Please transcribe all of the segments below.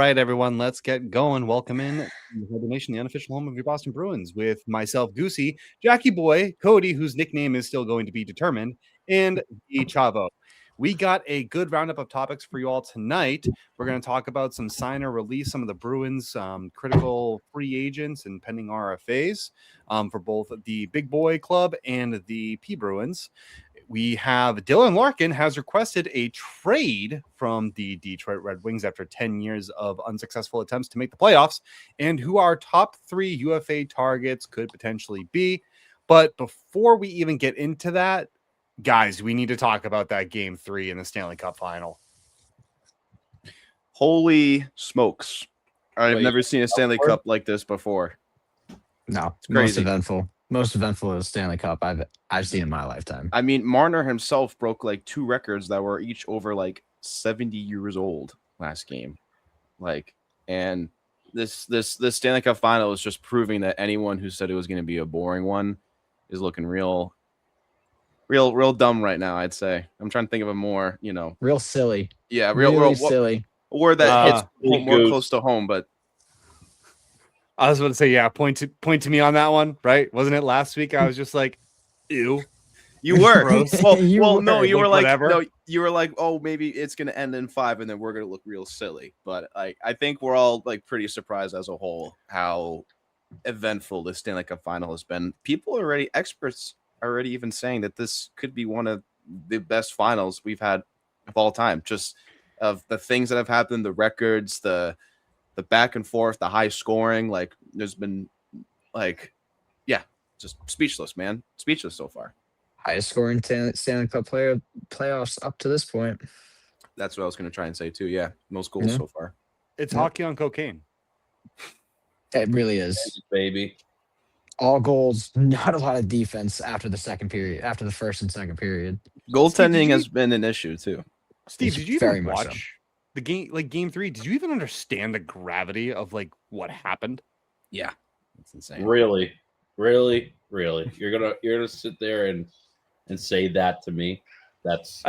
right, everyone, let's get going. Welcome in to HiBruiNation, the unofficial home of your Boston Bruins, with myself, Goosey, Jacky Boy, Cody, whose nickname is still going to be determined, and the Chavo. We got a good roundup of topics for you all tonight. We're going to talk about some sign or release, some of the Bruins' critical free agents and pending RFAs for both the Big Boy Club and the P Bruins. We have Dylan Larkin has requested a trade from the Detroit Red Wings after 10 years of unsuccessful attempts to make the playoffs, and who our top 3 UFA targets could potentially be. But before we even get into that, guys, we need to talk about that Game 3 in the Stanley Cup Final. Holy smokes. I've never seen a Stanley Cup like this before. No, it's crazy. Most eventful is Stanley Cup I've seen in my lifetime. I mean, Marner himself broke like 2 records that were each over like 70 years old last game. And this Stanley Cup final is just proving that anyone who said it was going to be a boring one is looking real dumb right now, I'd say. I'm trying to think of a more, real silly. Yeah, real silly. A word that hits more close to home, but I was about to say, yeah, point to me on that one, right? Wasn't it last week? I was just like, ew. You were. You were like, whatever. No, you were like, oh, maybe it's gonna end in 5, and then we're gonna look real silly. But I think we're all like pretty surprised as a whole how eventful this Stanley Cup final has been. Experts already even saying that this could be one of the best finals we've had of all time. Just of the things that have happened, the records, the back and forth, the high scoring, like there's been just speechless, man. Speechless so far. Highest scoring Stanley Cup playoffs up to this point. That's what I was going to try and say too. Yeah. Most goals so far. It's hockey on cocaine. It really is. Baby. All goals, not a lot of defense after the first and second period. Goaltending has been an issue too. Steve, did you even watch the game, like Game 3? Did you even understand the gravity of like what happened? Yeah, it's insane. Really. You're gonna sit there and say that to me? That's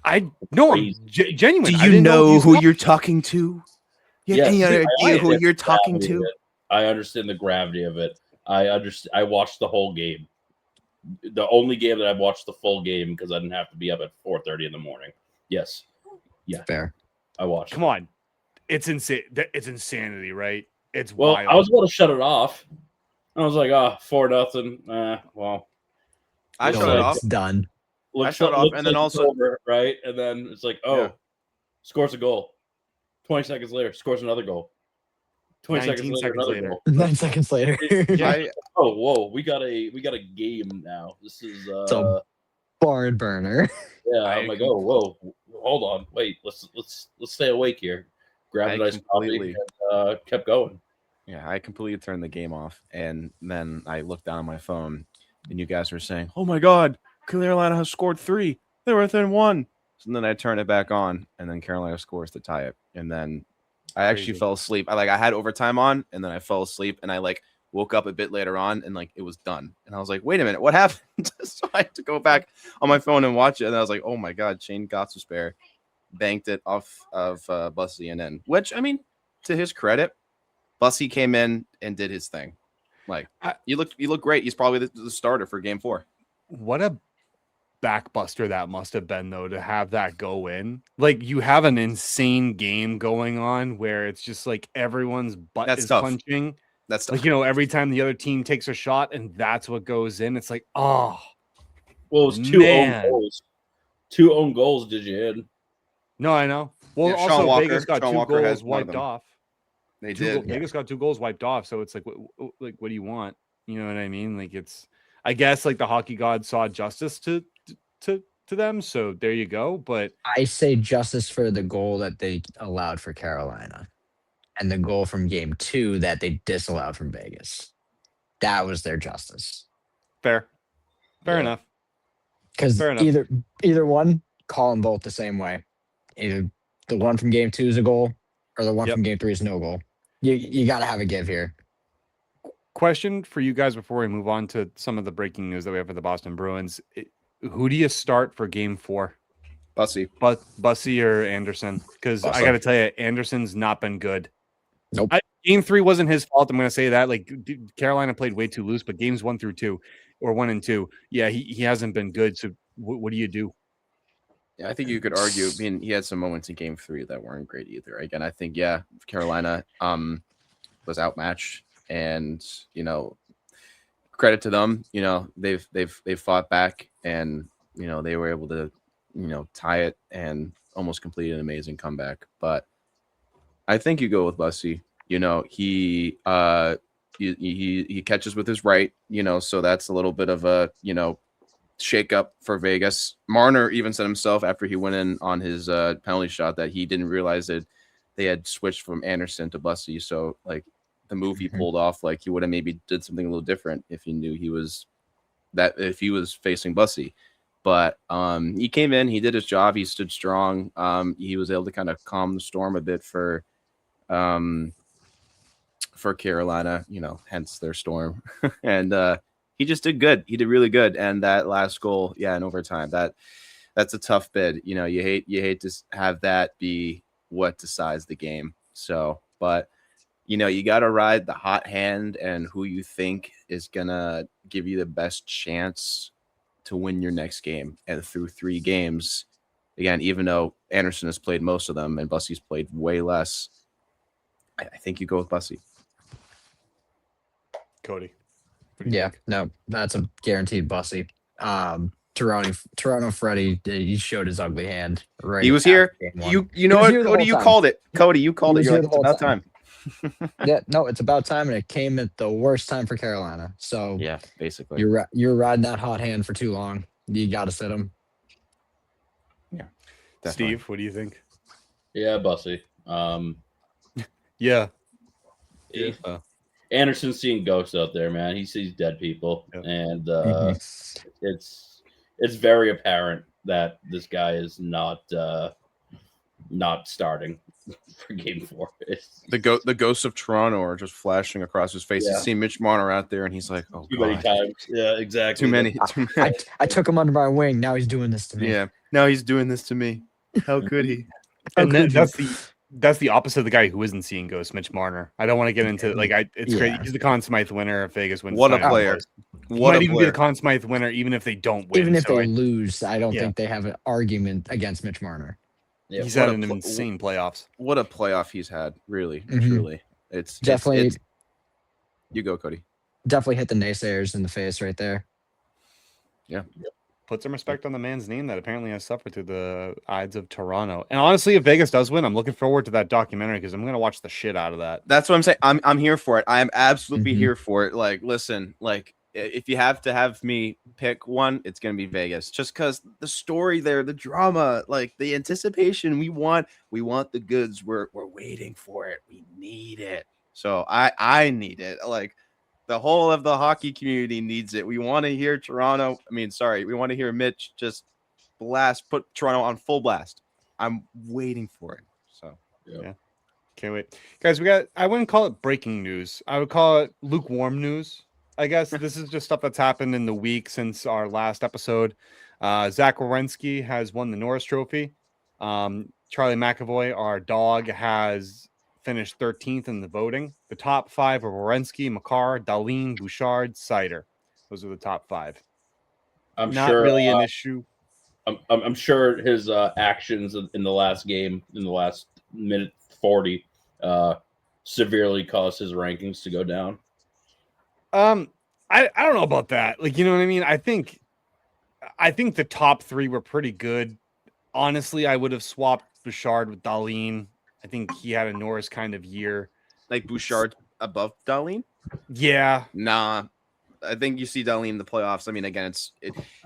I know. I'm genuine. Do you know who you're talking to? You have any other idea who you're talking to? I understand the gravity of it. I watched the whole game. The only game that I watched the full game because I didn't have to be up at 4:30 in the morning. Yes. Yeah. Fair. I watched. Come on. It's insane. It's insanity, right? It's wild. I was about to shut it off. I was like, 4-0. Well, I shut it off. It's done. I shut it off, and then also over, right, and then it's like, scores a goal. 20 seconds later, scores another goal. 20 seconds later. 9 seconds later. Whoa, we got a game now. This is it's a barn burner. Yeah, I'm like, whoa, hold on, wait, let's stay awake here. Grabbed a nice coffee and kept going. Yeah, I completely turned the game off, and then I looked down at my phone, and you guys were saying, "Oh my God, Carolina has scored 3. They're within 1." So then I turned it back on, and then Carolina scores to tie it, and then I actually fell asleep. I had overtime on, and then I fell asleep, and I woke up a bit later on, and it was done, and I was like, "Wait a minute, what happened?" So I had to go back on my phone and watch it, and I was like, "Oh my God, Shane Gostisbehere banked it off of Bussy and in," which I mean, to his credit. Bussy came in and did his thing. You look great. He's probably the starter for Game 4. What a backbuster that must have been, though, to have that go in. Like, you have an insane game going on where it's just like everyone's butt is punching. That's tough. Like, every time the other team takes a shot and that's what goes in, it's like, oh. Well, it was 2 own goals. 2 own goals did you in? No, I know. Well, yeah, also Vegas got 2 goals wiped off. They did. Vegas got 2 goals wiped off, so it's like, what do you want? You know what I mean? Like, it's, I guess, like the hockey gods saw justice to them, so there you go. But I say justice for the goal that they allowed for Carolina, and the goal from Game 2 that they disallowed from Vegas. That was their justice. Fair enough. Because either one, call them both the same way. Either the one from Game 2 is a goal, or the one from Game 3 is no goal. You got to have a give here. Question for you guys before we move on to some of the breaking news that we have for the Boston Bruins. Who do you start for Game 4? Bussy. Bussy or Anderson? Because I got to tell you, Anderson's not been good. Nope. Game 3 wasn't his fault. I'm going to say that. Like, Carolina played way too loose, but games 1 through 2 or 1 and 2, yeah, he hasn't been good. So what do you do? Yeah, I think you could argue. I mean, he had some moments in Game 3 that weren't great either. Again, I think Carolina was outmatched, and credit to them. They've fought back, and they were able to tie it and almost complete an amazing comeback. But I think you go with Bussy. He catches with his right. So that's a little bit of a shake up for Vegas. Marner even said himself after he went in on his penalty shot that he didn't realize that they had switched from Anderson to Bussy. So like the move he pulled off, like he would have maybe did something a little different if he knew if he was facing Bussy. But he came in, he did his job, he stood strong. He was able to kind of calm the storm a bit for Carolina, hence their storm. And he just did good. He did really good. And that last goal, in overtime, that's a tough bid. You hate to have that be what decides the game. So, but you got to ride the hot hand and who you think is gonna give you the best chance to win your next game. And through 3 games, again, even though Anderson has played most of them and Bussy's played way less, I think you go with Bussy. Cody. Yeah, no, that's a guaranteed Bussy. Toronto Freddie, he showed his ugly hand. Right, he was here. You know what, Cody? You called it. Cody, you called it. You're like, it's about time. Yeah, no, it's about time, and it came at the worst time for Carolina. So yeah, basically, you're riding that hot hand for too long. You got to sit him. Yeah, definitely. Steve, what do you think? Yeah, Bussy. Yeah. Anderson's seeing ghosts out there, man. He sees dead people, and it's very apparent that this guy is not starting for Game 4. The ghosts of Toronto are just flashing across his face. Yeah. You see Mitch Marner out there, and he's like, "Oh, too many times." Yeah, exactly. Too many. I took him under my wing. Now he's doing this to me. Yeah, now he's doing this to me. How could he? And that's the opposite of the guy who isn't seeing ghosts, Mitch Marner. I don't want to get into it's crazy. He's the Conn Smythe winner if Vegas wins. What a player! Might even be the Conn Smythe winner, even if they don't win. Even if they lose, I don't think they have an argument against Mitch Marner. Yeah, he's had an insane playoffs. What a playoff he's had, really, truly. It's definitely. You go, Cody. Definitely hit the naysayers in the face right there. Yeah. Put some respect on the man's name that apparently has suffered through the Ides of Toronto. And honestly, if Vegas does win, I'm looking forward to that documentary because I'm going to watch the shit out of that. That's what I'm saying. I'm here for it. I am absolutely here for it. Like, listen, like if you have to have me pick one, it's going to be Vegas. Just because the story there, the drama, like the anticipation, we want the goods. We're waiting for it. We need it. So I need it. Like, the whole of the hockey community needs it. We want to hear Toronto. We want to hear Mitch just put Toronto on full blast. I'm waiting for it. So, yeah. Can't wait. Guys, I wouldn't call it breaking news. I would call it lukewarm news. I guess this is just stuff that's happened in the week since our last episode. Zach Werenski has won the Norris Trophy. Charlie McAvoy, our dog, has finished 13th in the voting. The top 5 are Werenski, Makar, Dahlin, Bouchard, Sider. Those are the top 5. I'm not sure, really an issue. I'm sure his actions in the last game, in the last minute 40, severely caused his rankings to go down. I don't know about that. Like, you know what I mean? I think the top 3 were pretty good. Honestly, I would have swapped Bouchard with Dahlin. I think he had a Norris kind of year. Like Bouchard above Dahlin? Yeah. Nah. I think you see Dahlin in the playoffs. I mean, again,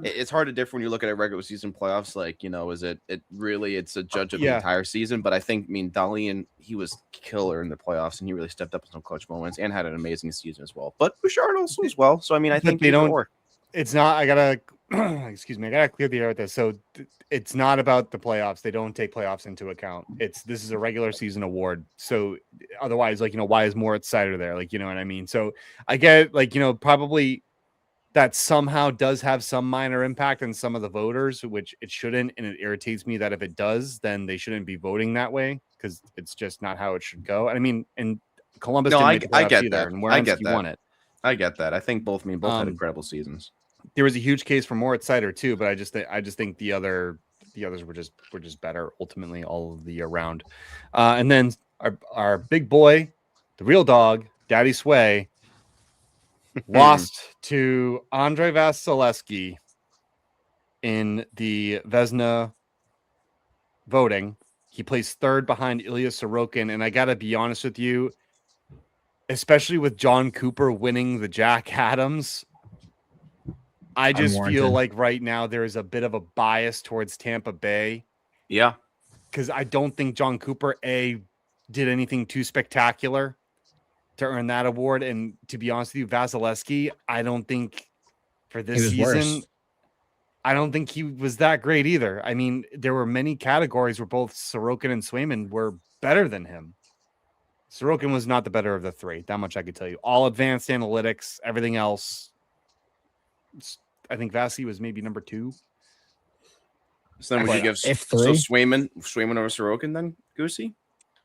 it's hard to differ when you look at a regular season playoffs. Like, is it really it's a judge of the entire season. But I think, Dahlin, he was killer in the playoffs and he really stepped up in some clutch moments and had an amazing season as well. But Bouchard also as well. So, I think they don't work. It's not, I gotta, excuse me, I gotta clear the air with this. So it's not about the playoffs. They don't take playoffs into account. This is a regular season award. So otherwise, why is Moritz Sider there? You know what I mean? So I get probably that somehow does have some minor impact on some of the voters, which it shouldn't. And it irritates me that if it does, then they shouldn't be voting that way because it's just not how it should go. And Columbus No, didn't I make the I playoffs get either, that. and I get Werenski that. won it. I get that. I think both had incredible seasons. There was a huge case for Moritz Seider too, but I just think the others were just better ultimately all of the year round. And then our big boy, the real dog, Daddy Sway, lost to Andrei Vasilevsky in the Vezina voting. He placed third behind Ilya Sorokin, and I gotta be honest with you, especially with John Cooper winning the Jack Adams, I just feel like right now there is a bit of a bias towards Tampa Bay. Yeah. Because I don't think John Cooper, did anything too spectacular to earn that award. And to be honest with you, Vasilevsky, I don't think for this season, I don't think he was that great either. I mean, there were many categories where both Sorokin and Swayman were better than him. Sorokin was not the better of the three. That much I could tell you. All advanced analytics, everything else. I think Vasi was maybe number 2. So then would you give Swayman over Sorokin then, Goosey?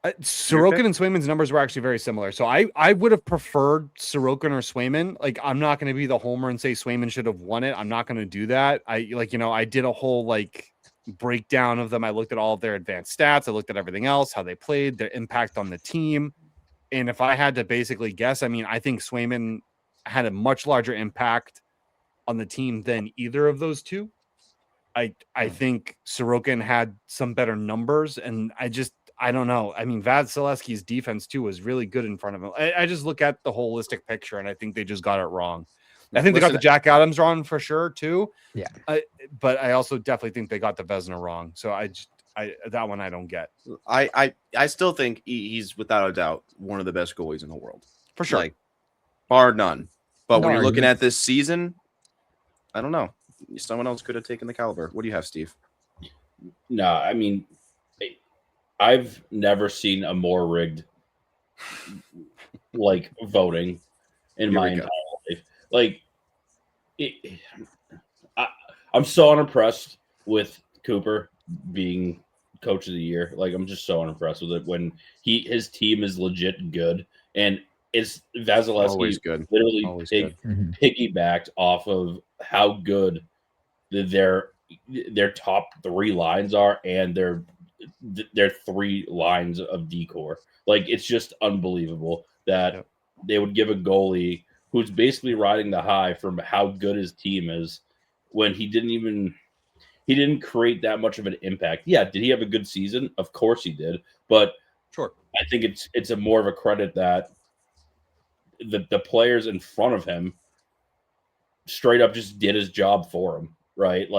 Sorokin and Swayman's numbers were actually very similar. So I would have preferred Sorokin or Swayman. Like, I'm not going to be the homer and say Swayman should have won it. I'm not going to do that. I did a whole breakdown of them. I looked at all of their advanced stats. I looked at everything else, how they played, their impact on the team. And if I had to basically guess, I mean, I think Swayman had a much larger impact on the team than either of those two. I think Sorokin had some better numbers, and I don't know. I mean, Vasilevsky's defense too was really good in front of him. I just look at the holistic picture, and I think they just got it wrong. I think they got the Jack Adams wrong for sure too. Yeah, but I also definitely think they got the Vezina wrong. So that one I don't get. I still think he's without a doubt one of the best goalies in the world for sure, bar none. But when you're looking at this season, I don't know. Someone else could have taken the caliber. What do you have, Steve? No, I mean, I've never seen a more rigged voting in my entire life. I'm so unimpressed with Cooper being coach of the year. I'm just so unimpressed with it when his team is legit good, and it's Vasilevsky literally piggybacked off of how good their top 3 lines are and their 3 lines of decor. It's just unbelievable that they would give a goalie who's basically riding the high from how good his team is when he didn't create that much of an impact. Yeah, did he have a good season? Of course he did, but sure, I think it's a more of a credit that the players in front of him straight up just did his job for him, right?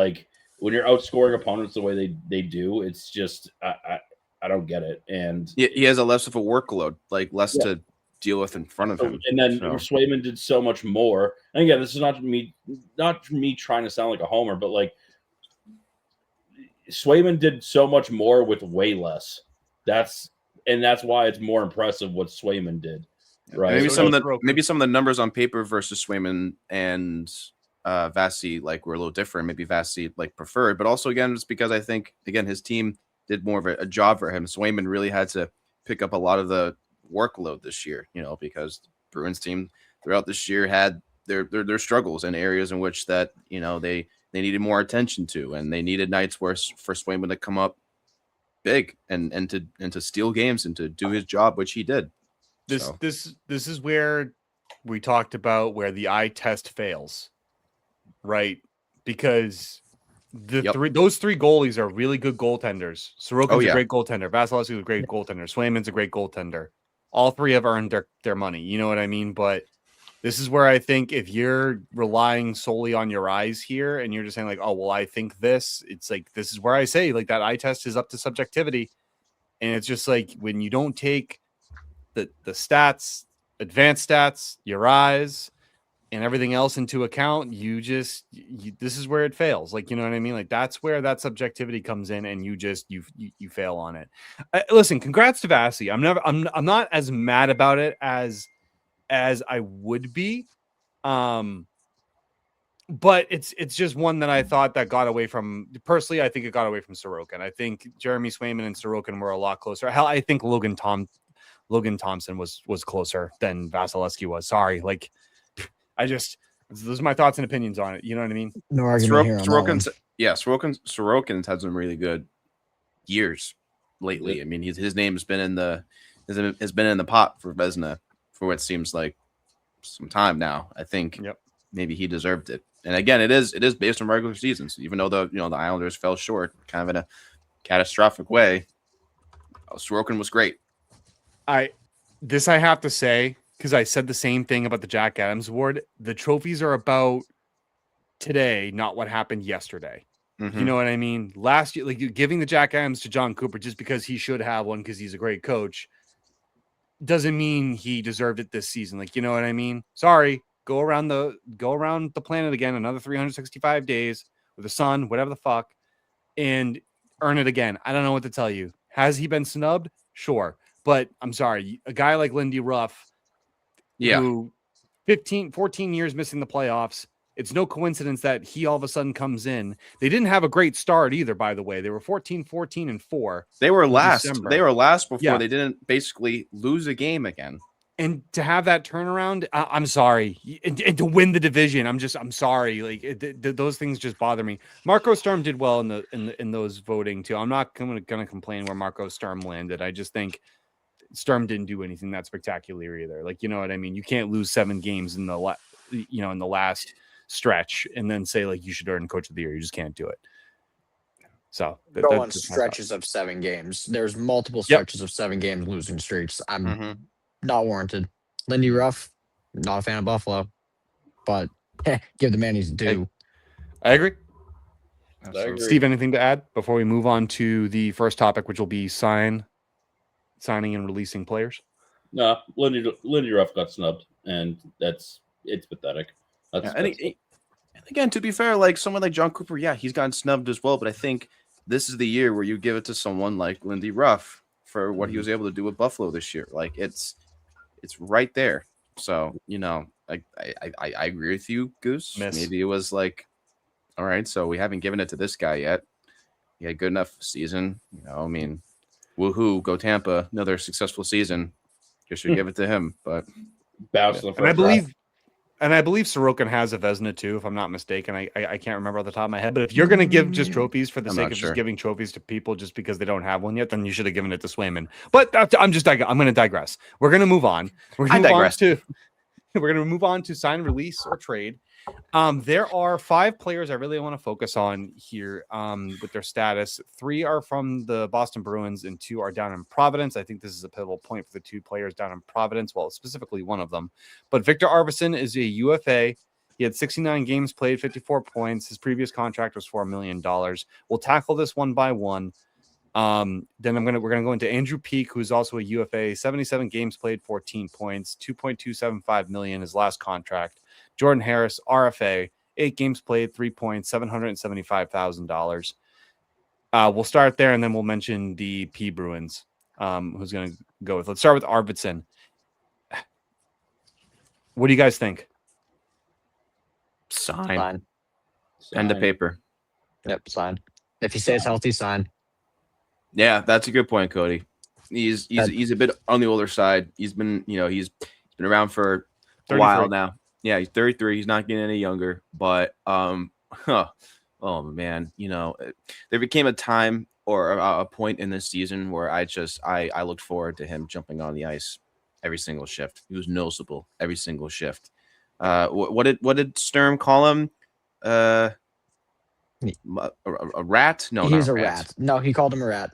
When you're outscoring opponents the way they do, it's just I don't get it. And he has a less of a workload, less to deal with in front of him. And then Swayman did so much more. And again, this is not me trying to sound like a homer, but Swayman did so much more with way less. That's why it's more impressive what Swayman did. Right. Maybe some of the numbers on paper versus Swayman and Vasi were a little different. Maybe Vasi preferred, but also again, just because I think his team did more of a job for him. Swayman really had to pick up a lot of the workload this year, because the Bruins team throughout this year had their struggles in areas in which that they needed more attention to, and they needed nights for Swayman to come up big and to steal games and to do his job, which he did. This is where we talked about where the eye test fails, right? Because those 3 goalies are really good goaltenders. Sorokin's a great goaltender. Vasilevsky's a great goaltender. Swayman's a great goaltender. All 3 have earned their money. You know what I mean? But this is where I think if you're relying solely on your eyes here and you're just saying oh, well, I think this, it's this is where I say that eye test is up to subjectivity. And it's just when you don't take the stats, advanced stats, your eyes, and everything else into account, this is where it fails. You know what I mean? That's where that subjectivity comes in, and you fail on it. Listen, congrats to Vasi. I'm not as mad about it as I would be. But it's just one that I thought that got away from, personally, I think it got away from Sorokin. I think Jeremy Swayman and Sorokin were a lot closer. Hell, I think Logan Logan Thompson was closer than Vasilevsky was. Sorry, like those are my thoughts and opinions on it. You know what I mean? No argument here on that one. Sorokin's had some really good years lately. I mean, his name's been in the pot for Vezina for what seems like some time now. I think maybe he deserved it. And again, it is based on regular seasons. Even though the Islanders fell short, kind of in a catastrophic way, Sorokin was great. I have to say, because I said the same thing about the Jack Adams Award. The trophies are about today, not what happened yesterday. Mm-hmm. You know what I mean? Last year, like giving the Jack Adams to John Cooper just because he should have one because he's a great coach doesn't mean he deserved it this season. Like, you know what I mean? Sorry, go around the planet again another 365 days with the sun, whatever the fuck, and earn it again. I don't know what to tell you. Has he been snubbed? Sure. But I'm sorry, a guy like Lindy Ruff, who 14 years missing the playoffs, it's no coincidence that he all of a sudden comes in. They didn't have a great start either, by the way. They were 14-14-4. They were last. December. They were last before they didn't basically lose a game again. And to have that turnaround, I'm sorry. And to win the division, I'm sorry. Like those things just bother me. Marco Sturm did well in those voting too. I'm not going to complain where Marco Sturm landed. I just think Sturm didn't do anything that spectacular either. Like, you know what I mean? You can't lose 7 games in the last stretch and then say like you should earn Coach of the Year. You just can't do it. So go on stretches of 7 games. There's multiple stretches of 7 games losing streaks. I'm not warranted. Lindy Ruff, not a fan of Buffalo, but give the man his due. I agree. Steve, anything to add before we move on to the first topic, which will be signing and releasing players? No, Lindy Ruff got snubbed, and it's pathetic. And again, to be fair, like someone like John Cooper, he's gotten snubbed as well. But I think this is the year where you give it to someone like Lindy Ruff for what he was able to do with Buffalo this year. Like it's right there. So I agree with you, Goose. Maybe it was like, all right, so we haven't given it to this guy yet. He had a good enough season. I mean, woohoo, go Tampa, another successful season. Just should give it to him. But and I believe Sorokin has a Vezina too, if I'm not mistaken. I can't remember off the top of my head. But if you're going to give just trophies for the sake of just giving trophies to people just because they don't have one yet, then you should have given it to Swayman. But I'm going to digress. We're going to move on. We're going to move on to sign, release, or trade. There are 5 players I really want to focus on here with their status. 3 are from the Boston Bruins and 2 are down in Providence. I think this is a pivotal point for the 2 players down in Providence. Well, specifically one of them. But Victor Arvidsson is a UFA. He had 69 games played, 54 points. His previous contract was $4 million. We'll tackle this one by one. Then we're gonna go into Andrew Peak, who's also a UFA, 77 games played, 14 points, $2.275 million his last contract. Jordan Harris, RFA, 8 games played, 3 points, $775,000. We'll start there, and then we'll mention the P Bruins, who's going to go with. Let's start with Arvidsson. What do you guys think? Sign. Pen to paper. Yep, sign. If he stays healthy, sign. Yeah, that's a good point, Cody. He's a bit on the older side. He's been he's been around for a while now. Yeah, he's 33. He's not getting any younger. But oh man, there became a time or a point in this season where I looked forward to him jumping on the ice every single shift. He was noticeable every single shift. What did Sturm call him? A rat? No, he's a rat. No, he called him a rat.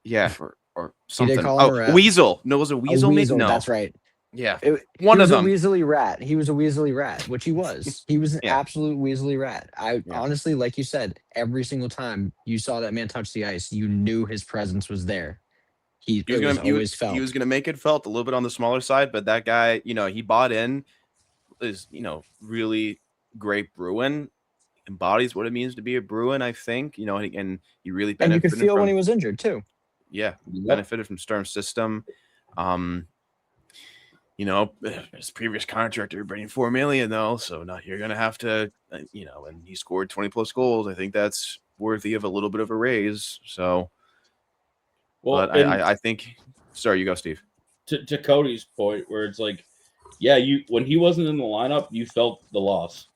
Yeah, or something. He did call him a rat. Weasel. No, it was a weasel. No, that's right. Yeah, one of them. He was a weaselly rat, which he was. He was an absolute weaselly rat. Honestly, like you said, every single time you saw that man touch the ice, you knew his presence was there. He was going to make it felt a little bit on the smaller side, but that guy, he bought in. Is really great Bruin, embodies what it means to be a Bruin. I think and he really benefited. And you could feel when he was injured too. Yeah, benefited from Sturm's system. His previous contract, everybody $4 million though, so now you're gonna have to, and he scored 20+ goals. I think that's worthy of a little bit of a raise. So, but I think. Sorry, you go, Steve. to Cody's point, where it's like, yeah, when he wasn't in the lineup, you felt the loss.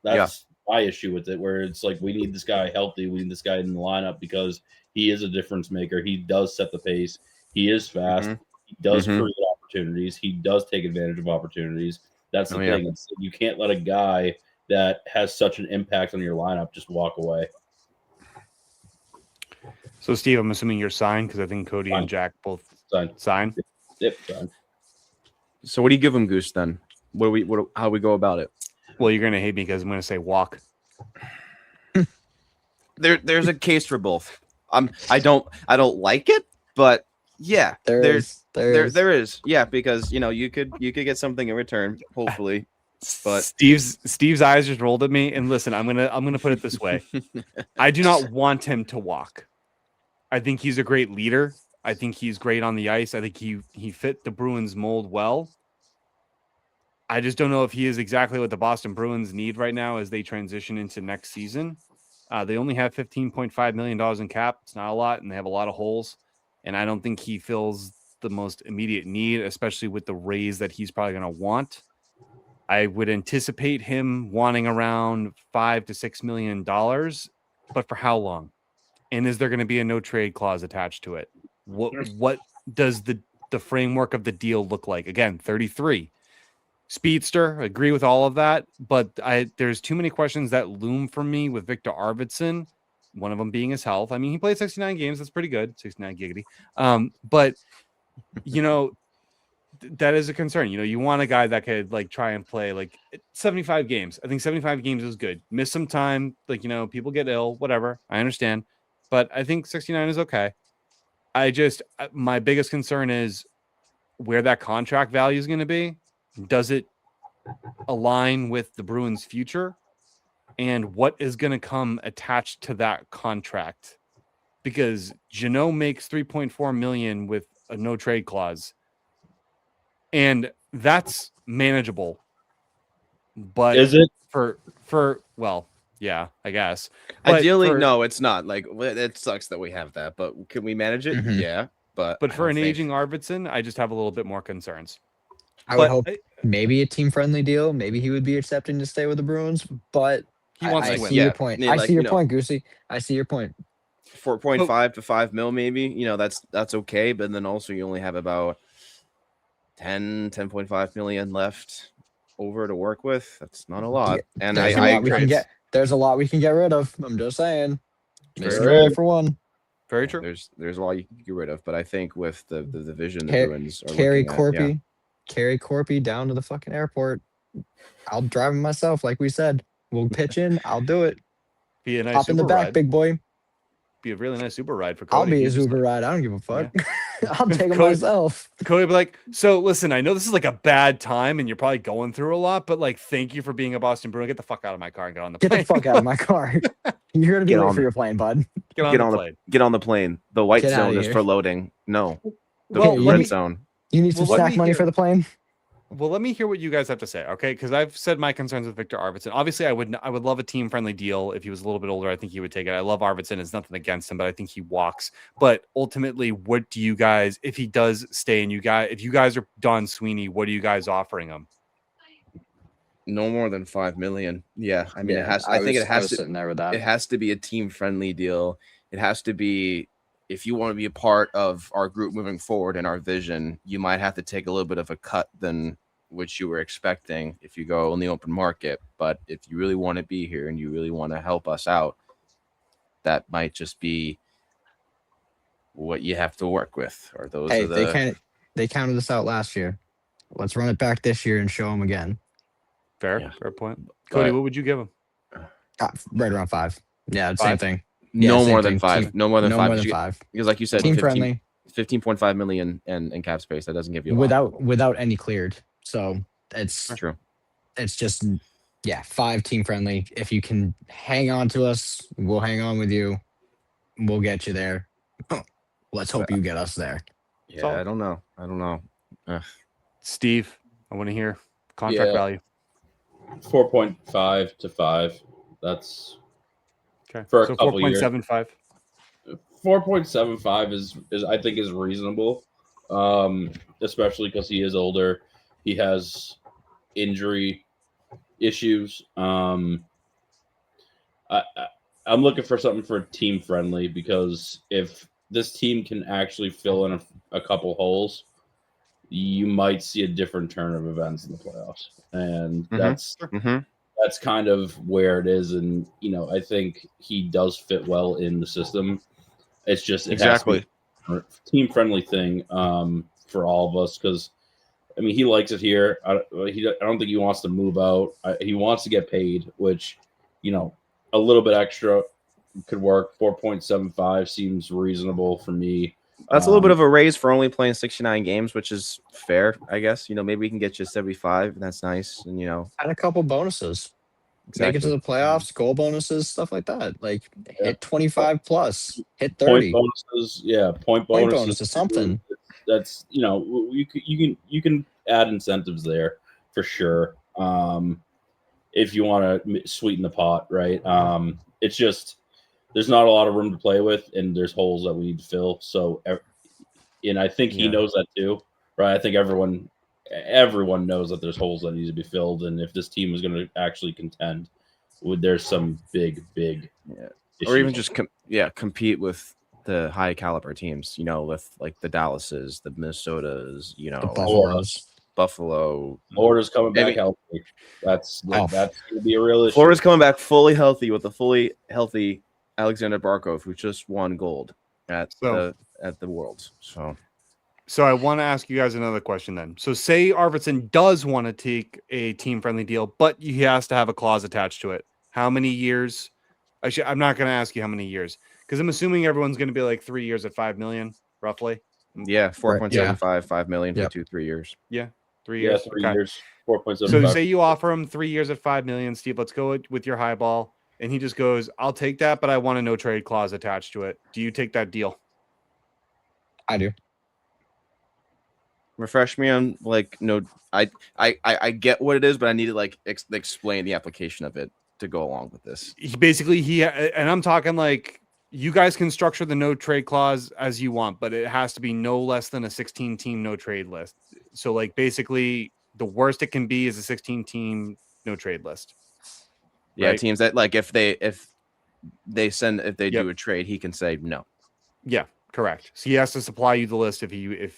That's my issue with it, where it's like, we need this guy healthy. We need this guy in the lineup because he is a difference maker. He does set the pace. He is fast. He does create opportunities. He does take advantage of opportunities. That's the thing. It's, you can't let a guy that has such an impact on your lineup just walk away. So, Steve, I'm assuming you're signed because I think Cody and Jack both sign. Yep, signed. So, what do you give him, Goose? Then, how we go about it? Well, you're gonna hate me because I'm gonna say walk. There's a case for both. I don't like it, but yeah, there is. Yeah, because you could get something in return, hopefully. But Steve's eyes just rolled at me, and listen, I'm gonna put it this way: I do not want him to walk. I think he's a great leader. I think he's great on the ice. I think he fit the Bruins mold well. I just don't know if he is exactly what the Boston Bruins need right now as they transition into next season. They only have $15.5 million in cap. It's not a lot, and they have a lot of holes. And I don't think he fills the most immediate need, especially with the raise that he's probably going to want. I would anticipate him wanting around $5 to $6 million, but for how long? And is there going to be a no trade clause attached to it? What does the framework of the deal look like? Again, 33. Speedster, agree with all of that, but there's too many questions that loom for me with Victor Arvidsson, one of them being his health. I mean, he played 69 games. That's pretty good, 69 giggity. But, that is a concern. You want a guy that could, try and play, 75 games. I think 75 games is good. Miss some time, people get ill, whatever. I understand. But I think 69 is okay. My biggest concern is where that contract value is going to be. Does it align with the Bruins' future? And what is going to come attached to that contract? Because Jeannot makes $3.4 million with a no trade clause. And that's manageable. But is it well, yeah, I guess. But ideally, no, it's not. It sucks that we have that, but can we manage it? Mm-hmm. Yeah. But for an aging Arvidsson, I just have a little bit more concerns. I would hope maybe a team-friendly deal. Maybe he would be accepting to stay with the Bruins, but he wants to win. win. I see your point. I see your point, Goosey. I see your point. 4.5 to 5 mil, maybe. That's okay, but then also you only have about 10.5 million left over to work with. That's not a lot. Yeah, and there's a lot we can get rid of. I'm just saying. For one. Very true. There's a lot you can get rid of, but I think with the vision the Bruins are carry looking at, carry Corpy down to the fucking airport. I'll drive him myself, like we said. We'll pitch in. I'll do it. Be a nice Hop in the back, ride. big boy. Be a really nice Uber ride for Cody. I'll be his Uber ride. I don't give a fuck. Yeah. I'll take him myself. Cody be like, so listen, I know this is a bad time and you're probably going through a lot, but thank you for being a Boston Bruin. Get the fuck out of my car and get on the plane. Get the fuck out of my car. You're gonna be late for your plane, bud. Get on the plane. Get on the plane. The white zone is for loading. No. The red zone. You need some snack money for the plane? Well, let me hear what you guys have to say, okay? Because I've said my concerns with Victor Arvidsson. Obviously, I would love a team-friendly deal. If he was a little bit older, I think he would take it. I love Arvidsson. It's nothing against him, but I think he walks. But ultimately, what do you guys, if he does stay and if you guys are Don Sweeney, what are you guys offering him? No more than 5 million. Yeah. I mean, it has to be a team-friendly deal. It has to be, if you want to be a part of our group moving forward and our vision, you might have to take a little bit of a cut than which you were expecting if you go in the open market. But if you really want to be here and you really want to help us out, that might just be what you have to work with. Or those are the... they counted us out last year. Let's run it back this year and show them again. Fair point. Cody, what would you give him? Right around 5. Yeah, same thing. No more than 5. No more than 5. Because like you said, team friendly. 15.5 million in cap space. That doesn't give you a lot. Without any cleared. So it's true. It's just 5 team friendly. If you can hang on to us, we'll hang on with you. We'll get you there. Let's hope you get us there. Yeah, I don't know. Steve, I want to hear contract value. 4.5 to 5. That's okay. For a couple years. 4.75. 4.75 is I think is reasonable. especially because he is older. He has injury issues. I'm looking for something for team friendly because if this team can actually fill in a couple holes, you might see a different turn of events in the playoffs, and that's kind of where it is. And I think he does fit well in the system. It's just it has to be a team friendly thing for all of us because he likes it here. I don't think he wants to move out. He wants to get paid, which a little bit extra could work. 4.75 seems reasonable for me. That's a little bit of a raise for only playing 69 games, which is fair, I guess. Maybe we can get you 75, and that's nice. And and a couple bonuses. exactly. Make it to the playoffs, goal bonuses, stuff like that. Like hit 25 plus, hit 30. Point bonuses, point bonuses, something. That's you can add incentives there for sure. If you want to sweeten the pot, right? It's just there's not a lot of room to play with, and there's holes that we need to fill. So, and I think he knows that too, right? I think everyone knows that there's holes that need to be filled, and if this team is going to actually contend, there's some big or even just compete with the high caliber teams, with like the Dallases, the Minnesotas, the Buffalo. Florida's coming back healthy. That's going to be a real issue. Florida's coming back fully healthy with a fully healthy Alexander Barkov, who just won gold at the Worlds. So I want to ask you guys another question then. So say Arvidsson does want to take a team-friendly deal, but he has to have a clause attached to it. How many years? I'm not going to ask you how many years because I'm assuming everyone's going to be like 3 years at $5 million, roughly. Yeah, 4.75, $5 million for 2-3 years. Yeah, 3 years. Yeah, 3 years. 4.75. So say you offer him 3 years at $5 million, Steve. Let's go with your high ball, and he just goes, "I'll take that, but I want a no trade clause attached to it." Do you take that deal? I do. Refresh me on no. I get what it is, but I need to explain the application of it to go along with this. And I'm talking like you guys can structure the no trade clause as you want, but it has to be no less than a 16 team no trade list. So basically the worst it can be is a 16 team no trade list. Yeah, right? Teams that if they Yep. do a trade, he can say no. Yeah, correct. So he has to supply you the list if you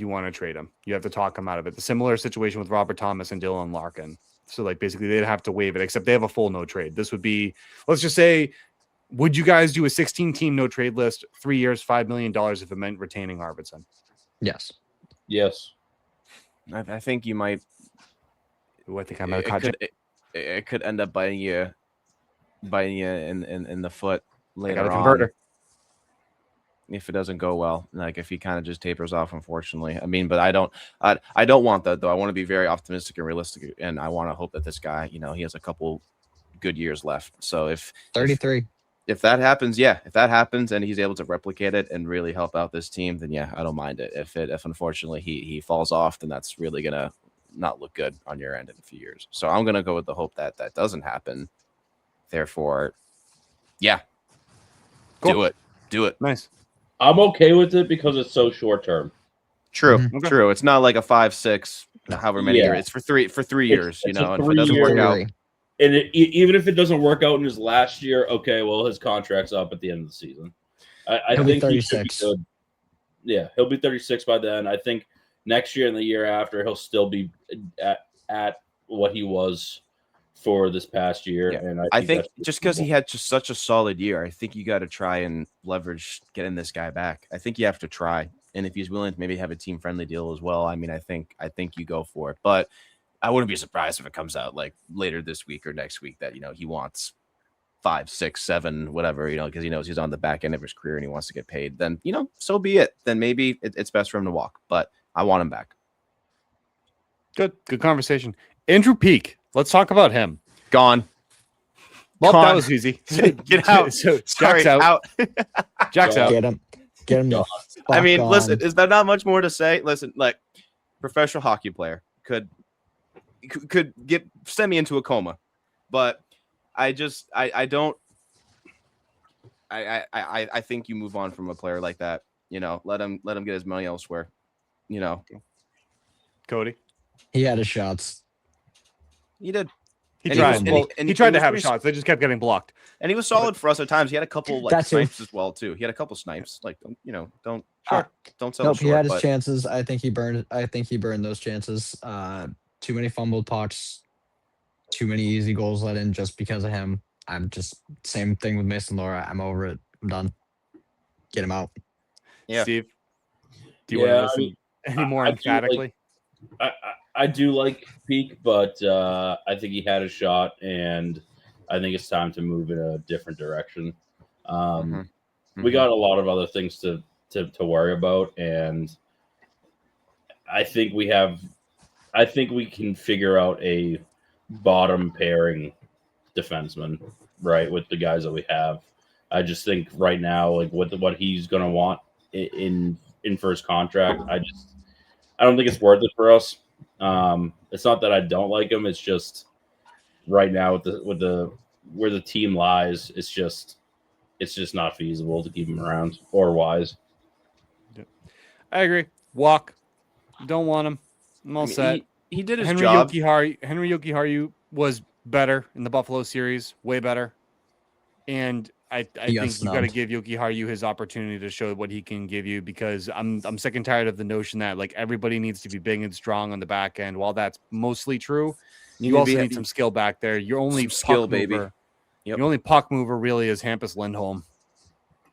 want to trade him. You have to talk him out of it. The similar situation with Robert Thomas and Dylan Larkin. So basically they'd have to waive it, except they have a full no trade. This would be, let's just say, would you guys do a 16 team no trade list, 3 years, $5 million if it meant retaining Arvidsson? Yes. I think you might. I think I might have caught it could end up biting you in the foot later I got a converter. If it doesn't go well, if he kind of just tapers off, unfortunately. But I don't want that though. I want to be very optimistic and realistic, and I want to hope that this guy, he has a couple good years left. So if 33, if that happens, and he's able to replicate it and really help out this team, then I don't mind it. If unfortunately he falls off, then that's really gonna not look good on your end in a few years. So I'm gonna go with the hope that doesn't happen. Therefore, cool. Do it. Nice. I'm okay with it because it's so short term. True. True. It's not like a 5-6, however many years. It's for 3 years. If it doesn't work out, and even if it doesn't work out in his last year, okay, well his contract's up at the end of the season. I think 36. He should be good. Yeah, he'll be 36 by then. I think next year and the year after he'll still be at what he was for this past year. Yeah. And I think just because he had just such a solid year, I think you got to try and leverage getting this guy back. I think you have to try. And if he's willing to maybe have a team friendly deal as well, I think you go for it. But I wouldn't be surprised if it comes out later this week or next week that, he wants 5, 6, 7, whatever, because he knows he's on the back end of his career and he wants to get paid. Then, so be it. Then maybe it's best for him to walk. But I want him back. Good conversation. Andrew Peak. Let's talk about him. Gone. Well, that was easy. Get out. So Jack's out. Jack's out. Get him. Listen, is there not much more to say? Listen, professional hockey player could send me into a coma, but I think you move on from a player like that. Let him get his money elsewhere. Cody. He had his shots. He did. He And tried. and he tried to was have pretty- shots. They just kept getting blocked. And he was solid for us at times. He had a couple like That too. snipes as well too. He had a couple snipes. Like don't sell Nope, short. he had his but chances. I think he burned those chances. Too many fumbled pucks, too many easy goals let in just because of him. I'm just same thing with Mason Laura. I'm over it. I'm done. Get him out. Yeah. Steve, do you want to listen any more emphatically? I do like Peak, but I think he had a shot, and I think it's time to move in a different direction. We got a lot of other things to worry about, and I think we can figure out a bottom pairing defenseman, right, with the guys that we have. I just think right now, like what he's going to want in first contract, I don't think it's worth it for us. It's not that I don't like him. It's just right now with the where the team lies, it's just not feasible to keep him around or wise. I agree. Walk. Don't want him. I'm all set. He did his job. Henry Jokiharju was better in the Buffalo series, way better. And I think you got to give Jokiharju his opportunity to show what he can give you, because I'm sick and tired of the notion that like everybody needs to be big and strong on the back end. While that's mostly true, you also need some skill back there. Your only puck mover, your only puck mover really is Hampus Lindholm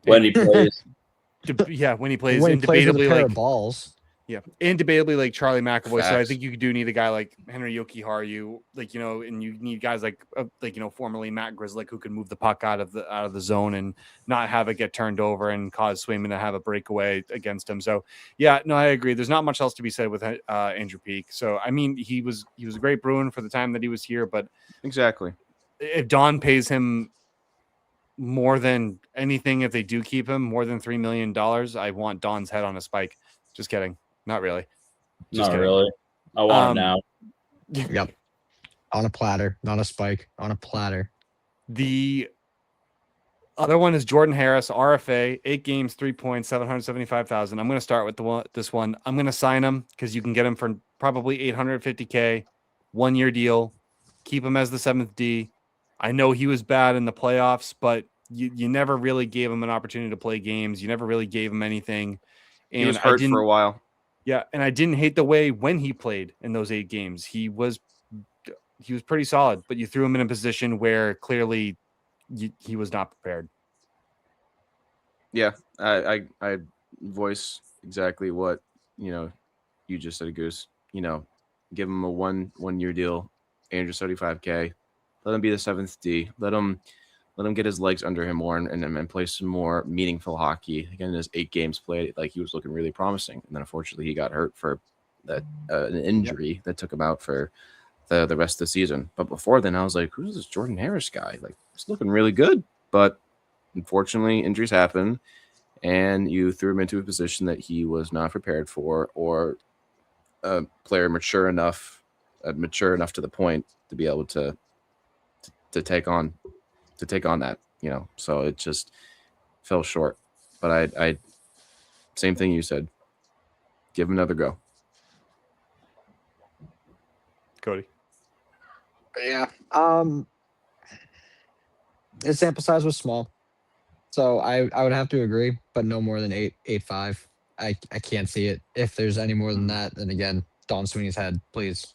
when he plays. When he plays, when he plays with debatably a pair like of balls. Yeah, and debatably like Charlie McAvoy. Facts. So I think you do need a guy like Henry Jokiharju, like and you need guys like formerly Matt Grzelcyk, who can move the puck out of the zone and not have it get turned over and cause Swayman to have a breakaway against him. So yeah, no, I agree. There's not much else to be said with Andrew Peeke. So I mean, he was a great Bruin for the time that he was here, but exactly, if Don pays him more than anything, if they do keep him more than $3 million, I want Don's head on a spike. Just kidding. Not really. Not really. I want it now. Yep. On a platter, not a spike. On a platter. The other one is Jordan Harris, RFA, 8 games, 3 points, $775,000. I'm going to start with this one. I'm going to sign him because you can get him for probably $850K, 1-year deal. Keep him as the 7th D. I know he was bad in the playoffs, but you never really gave him an opportunity to play games. You never really gave him anything. And he was hurt for a while. Yeah, and I didn't hate the way when he played in those 8 games. He was pretty solid, but you threw him in a position where clearly he was not prepared. Yeah, I voice exactly what you just said, Goose. Give him a one-year deal, $875K. Let him be the 7th D. Let him get his legs under him more and play some more meaningful hockey. Again, his 8 games played, like he was looking really promising. And then unfortunately he got hurt for that an injury that took him out for the rest of the season. But before then I was like, who's this Jordan Harris guy? Like, it's looking really good. But unfortunately injuries happen and you threw him into a position that he was not prepared for, or a player mature enough to the point to be able to take on that, so it just fell short. But I same thing you said, give him another go. Cody. Yeah. His sample size was small, so I would have to agree, but no more than 8.5. I can't see it. If there's any more than that, then again, Don Sweeney's head, please.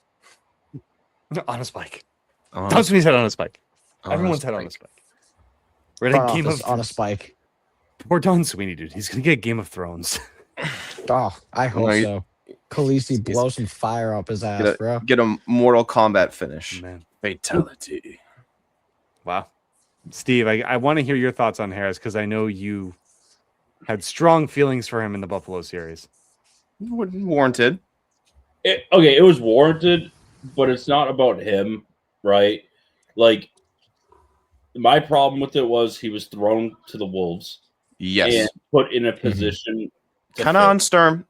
On a spike. Don Sweeney's head on a spike. Everyone's head on a spike. We're at a Game of on a spike. Poor Don Sweeney, dude. He's gonna get Game of Thrones. Oh, I hope so. Khaleesi blow some fire up his ass, bro. Get a Mortal Kombat finish. Man. Fatality. Wow. Steve, I want to hear your thoughts on Harris, because I know you had strong feelings for him in the Buffalo series. Warranted. It was warranted, but it's not about him, right? Like, my problem with it was he was thrown to the Wolves. Yes. And put in a position. Kind of on Sturm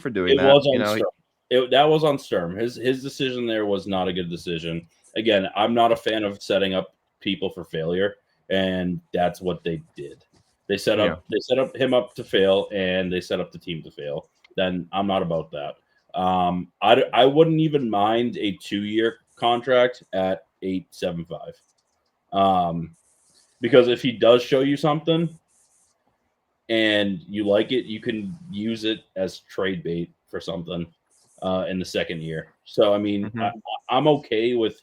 for doing that. It was on Sturm. That was on Sturm. His decision there was not a good decision. Again, I'm not a fan of setting up people for failure, and that's what they did. They set him up to fail, and they set up the team to fail. then I'm not about that. I wouldn't even mind a 2-year contract at 8.75. Because if he does show you something and you like it, you can use it as trade bait for something in the second year. So I mean, I'm okay with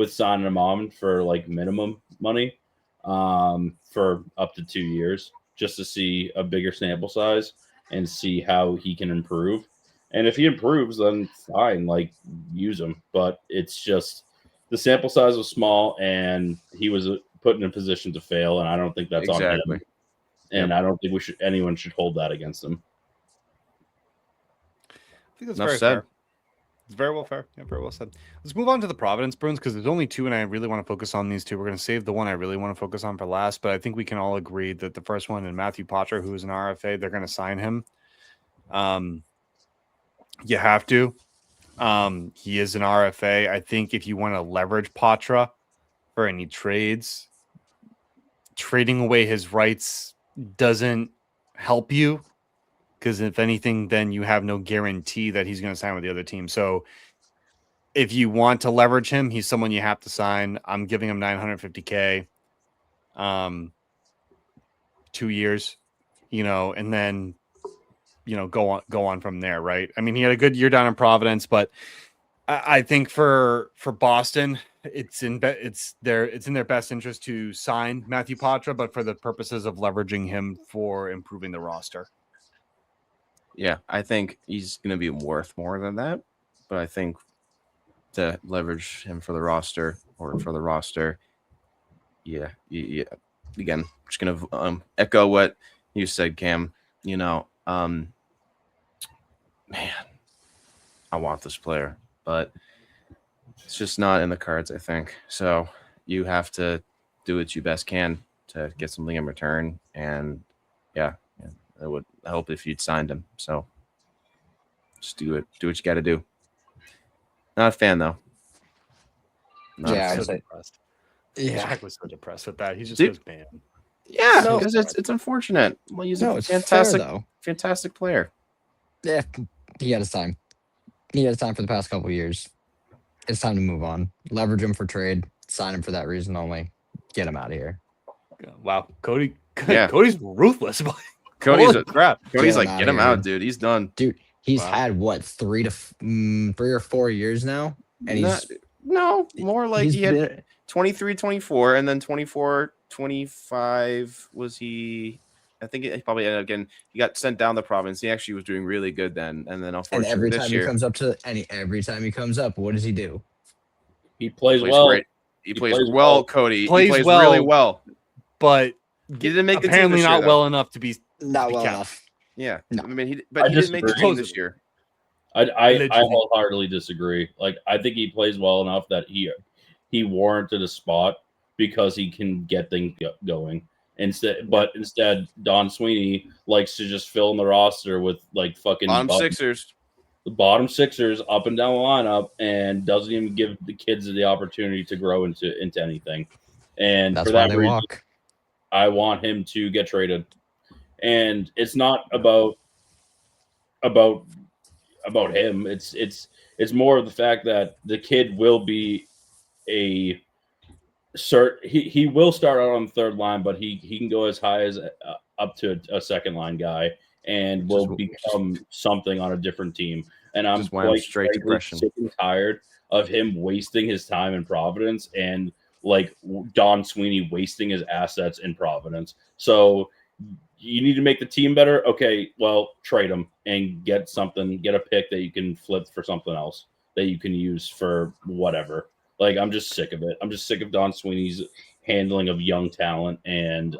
signing him on for like minimum money for up to 2 years, just to see a bigger sample size and see how he can improve. And if he improves, then fine, like use him. But it's just the sample size was small, and he was put in a position to fail, and I don't think that's on him. And I don't think anyone should hold that against him. I think that's very fair. It's very well fair. Yeah, very well said. Let's move on to the Providence Bruins, because there's only two, and I really want to focus on these two. We're going to save the one I really want to focus on for last, but I think we can all agree that the first one, and Matthew Poitras, who is an RFA, they're going to sign him. You have to. He is an RFA. I think if you want to leverage Poitras for any trades, trading away his rights doesn't help you, because if anything, then you have no guarantee that he's going to sign with the other team. So if you want to leverage him, he's someone you have to sign. I'm giving him $950K, 2 years, and then, go on from there. Right. I mean, he had a good year down in Providence, but I think for Boston, it's in their best interest to sign Matthew Poitras, but for the purposes of leveraging him for improving the roster. Yeah, I think he's going to be worth more than that, but I think to leverage him for the roster, yeah. Again, just going to echo what you said, Cam. Man, I want this player, but it's just not in the cards, I think. So you have to do what you best can to get something in return, and yeah. I would help if you'd signed him. So just do it. Do what you got to do. Not a fan, though. Yeah, Jack was so depressed with that. He just goes, man. Yeah, because it's unfortunate. Well, he's a fantastic player. Yeah, he had his time. He had his time for the past couple of years. It's time to move on. Leverage him for trade. Sign him for that reason only. Get him out of here. Wow, Cody. Yeah. Cody's ruthless. Cody's like, get him out, dude. He's done. Dude, he's had what 3 or 4 years now, and he's more like he had 23, 24, and then 24, 25 was he. I think he probably ended up getting. He got sent down the province. He actually was doing really good then, and then unfortunately, every time he comes up, what does he do? He plays well. Great. He plays well, Cody. He plays really well, but he didn't make apparently the team this year, not well enough to be. Not well enough. Yeah, no. I mean, he didn't make the team this year. I wholeheartedly disagree. Like, I think he plays well enough that he warranted a spot because he can get things going. Instead, Don Sweeney likes to just fill in the roster with like fucking the bottom sixers up and down the lineup, and doesn't even give the kids the opportunity to grow into anything. And that's for that why they reason, walk. I want him to get traded. And it's not about him. It's more of the fact that the kid will be he will start out on the third line, but he can go as high as up to a second line guy and will become something on a different team. And I'm quite sick and tired of him wasting his time in Providence and like Don Sweeney wasting his assets in Providence. So you need to make the team better. Okay, well, trade him and get a pick that you can flip for something else that you can use for whatever. Like, I'm just sick of it. I'm just sick of Don Sweeney's handling of young talent, and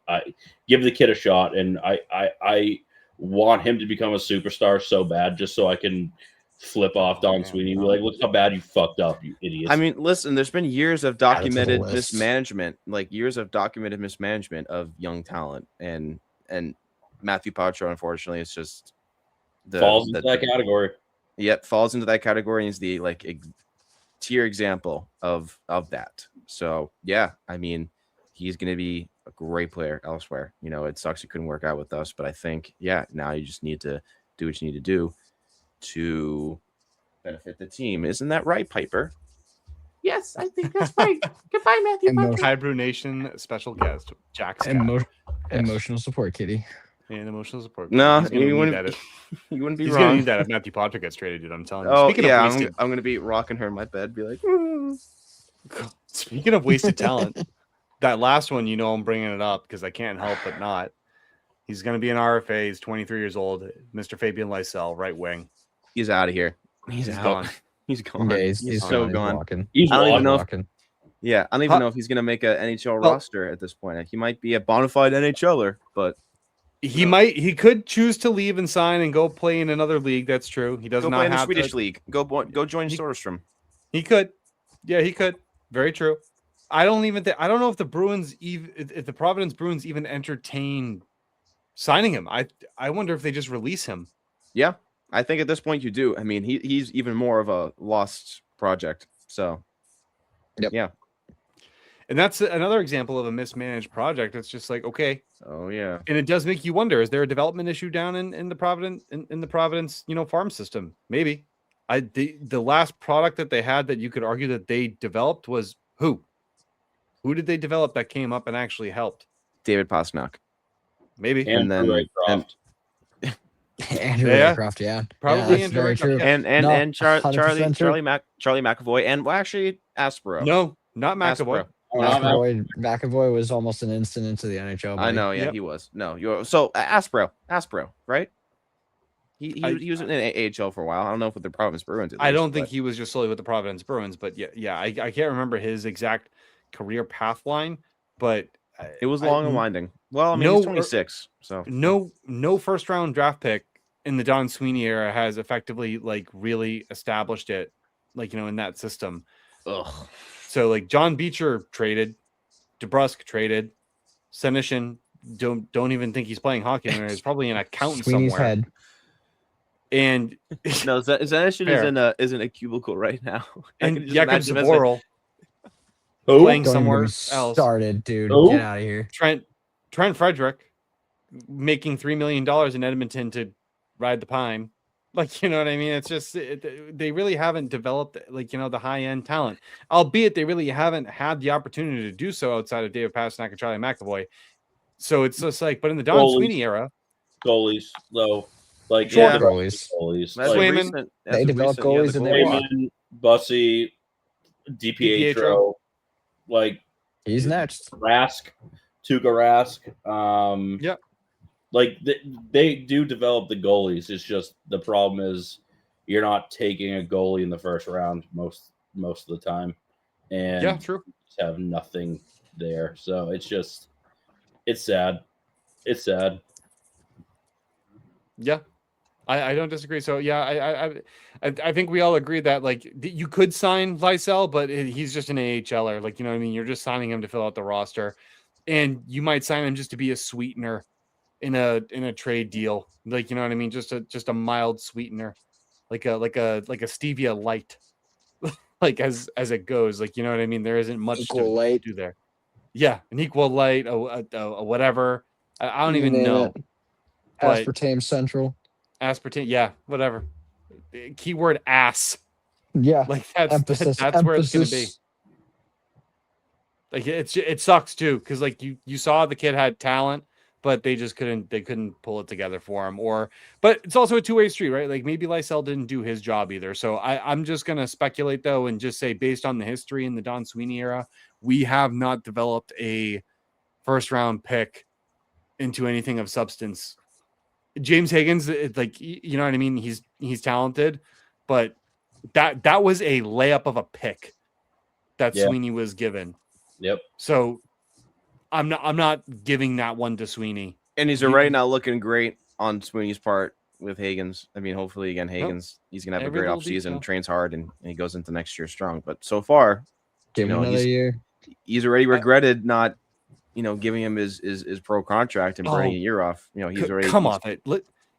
I give the kid a shot, and I want him to become a superstar so bad just so I can flip off Don Sweeney. Like, look how bad you fucked up, you idiots. I mean, listen, there's been years of documented mismanagement, of young talent, and Matthew Poitras, unfortunately, it's just falls into that category. Yep, falls into that category and is the tier example of that. So yeah, I mean, he's going to be a great player elsewhere. It sucks he couldn't work out with us, but I think now you just need to do what you need to do to benefit the team. Isn't that right, Piper? Yes, I think that's right. Goodbye, Matthew. HiBruiNation special guest, Jack Scott. Emotional support, Kitty. And emotional support. No, he's gonna need that. You wouldn't be He's wrong. gonna need that if Matthew Potter gets traded, dude. I'm telling you. Oh, Speaking yeah, of wasted, I'm going to be rocking her in my bed, be like, Speaking of wasted talent, that last one, I'm bringing it up because I can't help but not. He's going to be an RFA. He's 23 years old. Mr. Fabian Lysell, right wing. he's out of here. He's out. Gone. He's gone. Yeah, he's so gone. He's I don't even know. Walking. Yeah, I don't even know if he's going to make an NHL roster at this point. He might be a bona fide NHLer, but he could choose to leave and sign and go play in another league. That's true. He does go not play in the have Swedish to, league. Go join Soderstrom. He could. Yeah, he could. Very true. I don't know if the Bruins if the Providence Bruins even entertain signing him. I wonder if they just release him. Yeah, I think at this point you do. I mean, he's even more of a lost project. So, yep. Yeah. And that's another example of a mismanaged project. It's just like, okay. Oh yeah. And it does make you wonder, is there a development issue down in the Providence farm system? Maybe. The last product that they had that you could argue that they developed was who? Who did they develop that came up and actually helped? David Pastrnak. Maybe. And then Raycroft. Andrew Raycroft, yeah. Probably yeah, Andrew very Raycroft. true. And Charlie 100% Charlie McAvoy, and actually Aspero. No, not McAvoy. McAvoy was almost an instant into the NHL. I know, yeah, Yep. he was. No, so Aspero, right? He was in AHL for a while. I don't know if with the Providence Bruins. I don't think he was just solely with the Providence Bruins, but yeah, I can't remember his exact career path line, but it was long and winding. Well, I mean, he's 26, so no first round draft pick in the Don Sweeney era has effectively really established it, in that system. Ugh. So John Beecher traded, DeBrusk traded, Senyshyn don't even think he's playing hockey anymore. He's probably an accountant Sweeney's somewhere. Head. And no, Senyshyn is in a cubicle right now. And Jakub Zboril Who? playing Don't somewhere even get me else. started, dude. Who? Get out of here. Trent Frederick making $3 million in Edmonton to ride the pine. You know what I mean? It's just they really haven't developed the high end talent, albeit they really haven't had the opportunity to do so outside of David Pastrnak and Charlie McAvoy. So it's just but in the Don Sweeney era, goalies though, goalies. Swayman. They developed goalies and they walk. Bussy, DiPietro, he's next. Rask, Tuukka Rask. Yep. They do develop the goalies. It's just the problem is you're not taking a goalie in the first round most of the time, and yeah, true. Just have nothing there. So it's sad. It's sad. Yeah, I don't disagree. So yeah, I think we all agree that you could sign Lysell, but he's just an AHLer. You know what I mean? You're just signing him to fill out the roster, and you might sign him just to be a sweetener in a trade deal. You know what I mean? Just a mild sweetener, like a stevia light, as it goes. You know what I mean? There isn't much to do there. Yeah, an equal light, a whatever. I don't even know. Aspartame Central. Aspartame, yeah, whatever. Keyword ass. Yeah, that's where it's gonna be. It sucks too, because you saw the kid had talent, but they just couldn't pull it together for him. But it's also a two-way street, right? Maybe Lysell didn't do his job either. So I'm just gonna speculate though, and just say based on the history in the Don Sweeney era, we have not developed a first-round pick into anything of substance. James Higgins, you know what I mean? He's talented, but that was a layup of a pick that Sweeney was given. Yep. So I'm not giving that one to Sweeney. And he's already not looking great on Sweeney's part with Higgins. I mean, hopefully again, Higgins, he's gonna have a great offseason, trains hard, and he goes into next year strong. But so far, give him another year. He's already regretted not giving him his pro contract and burning a year off. He's already come off it.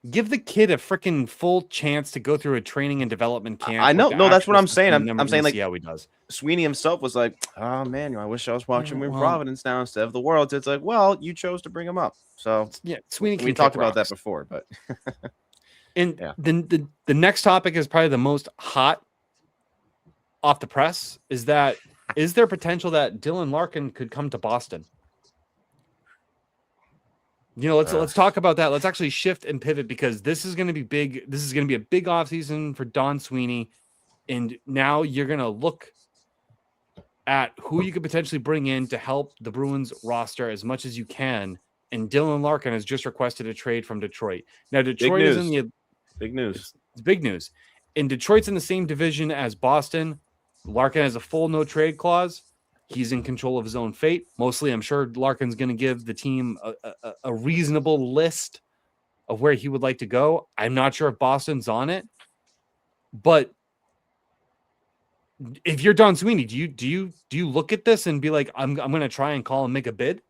Give the kid a freaking full chance to go through a training and development camp. I know. No, that's what I'm saying. I'm saying see how he does. Sweeney himself was like, oh man, I wish I was watching him in Providence now instead of the Worlds. It's well, you chose to bring him up. So yeah, Sweeney. We talked about that before, but And then the next topic is probably the most hot off the press. Is there potential that Dylan Larkin could come to Boston? Let's talk about that. Let's actually shift and pivot because this is going to be big. This is going to be a big offseason for Don Sweeney. And now you're going to look at who you could potentially bring in to help the Bruins roster as much as you can. And Dylan Larkin has just requested a trade from Detroit. Now, Detroit is in the big news. It's big news. And Detroit's in the same division as Boston. Larkin has a full no trade clause. He's in control of his own fate. Mostly, I'm sure Larkin's going to give the team a reasonable list of where he would like to go. I'm not sure if Boston's on it, but if you're Don Sweeney, do you look at this and be like, I'm going to try and call and make a bid?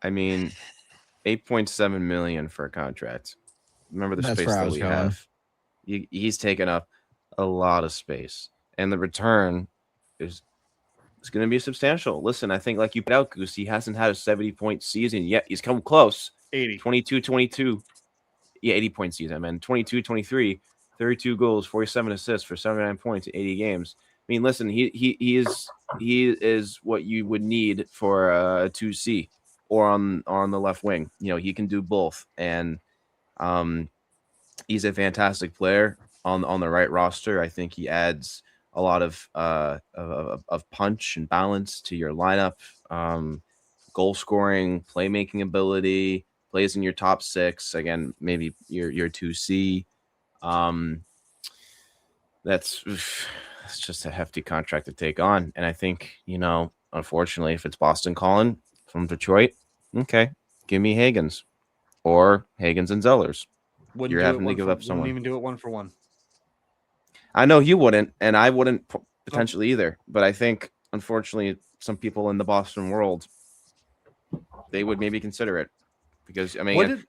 I mean, $8.7 million for a contract. Remember the space that we have. He's taken up a lot of space. And the return is going to be substantial. Listen, I think like you put out, Goose, he hasn't had a 70-point season yet. He's come close. 80. 22-22. Yeah, 80-point season, man. 22-23, 32 goals, 47 assists for 79 points in 80 games. I mean, listen, he is what you would need for a 2C or on the left wing. He can do both. And he's a fantastic player on the right roster. I think he adds a lot of punch and balance to your lineup, goal scoring, playmaking ability, plays in your top six. Again, maybe your 2C. That's just a hefty contract to take on. And I think, unfortunately, if it's Boston calling from Detroit, okay, give me Hagens or Hagens and Zellers. You're having to give up someone. Wouldn't even do it 1-for-1. I know you wouldn't, and I wouldn't potentially either. But I think, unfortunately, some people in the Boston world, they would maybe consider it because I mean,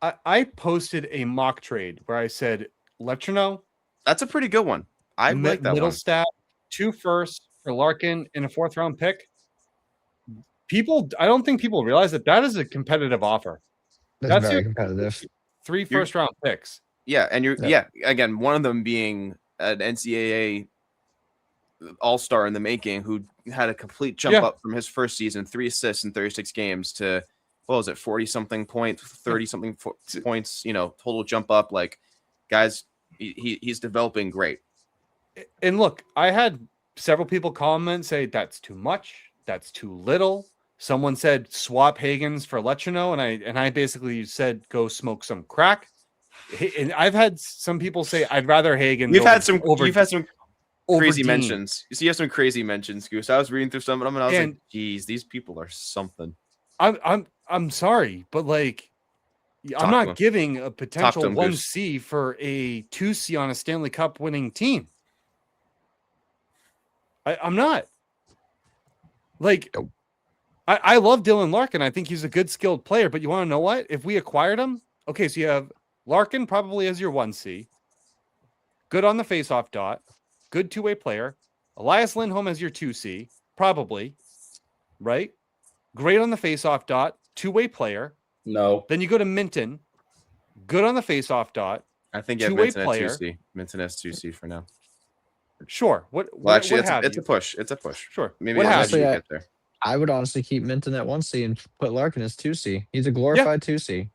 I posted a mock trade where I said, "Let you know." That's a pretty good one. I like that middle one. Stat, 2 firsts for Larkin and a 4th-round pick. I don't think people realize that is a competitive offer. That's very competitive. 3 first-round picks. Yeah, and again, one of them being an NCAA all-star in the making who had a complete jump up from his first season, 3 assists in 36 games to, 40-something points, 30-something points, total jump up. Like, guys, he's developing great. And look, I had several people comment, say, that's too much, that's too little. Someone said, swap Hagens for Lechino, and I basically said, go smoke some crack. And I've had some people say I'd rather Hagen. You've had some crazy Dean. mentions. You have some crazy mentions, Goose. I was reading through some of them and I was like, geez, these people are something. I'm sorry, but like I'm not giving a potential 1C for a 2C on a Stanley Cup winning team. I'm not. Like I love Dylan Larkin. I think he's a good skilled player, but you want to know what? If we acquired him, okay, so you have Larkin probably as your 1C. Good on the faceoff dot. Good two-way player. Elias Lindholm as your 2C. Probably. Right? Great on the faceoff dot. Two-way player. No. Then you go to Minton. Good on the faceoff dot. I think you have Minton at 2C. Minton has 2C for now. Sure. It's a push. It's a push. Sure. Maybe you get there. I would honestly keep Minton at 1C and put Larkin as 2C. He's a glorified 2C.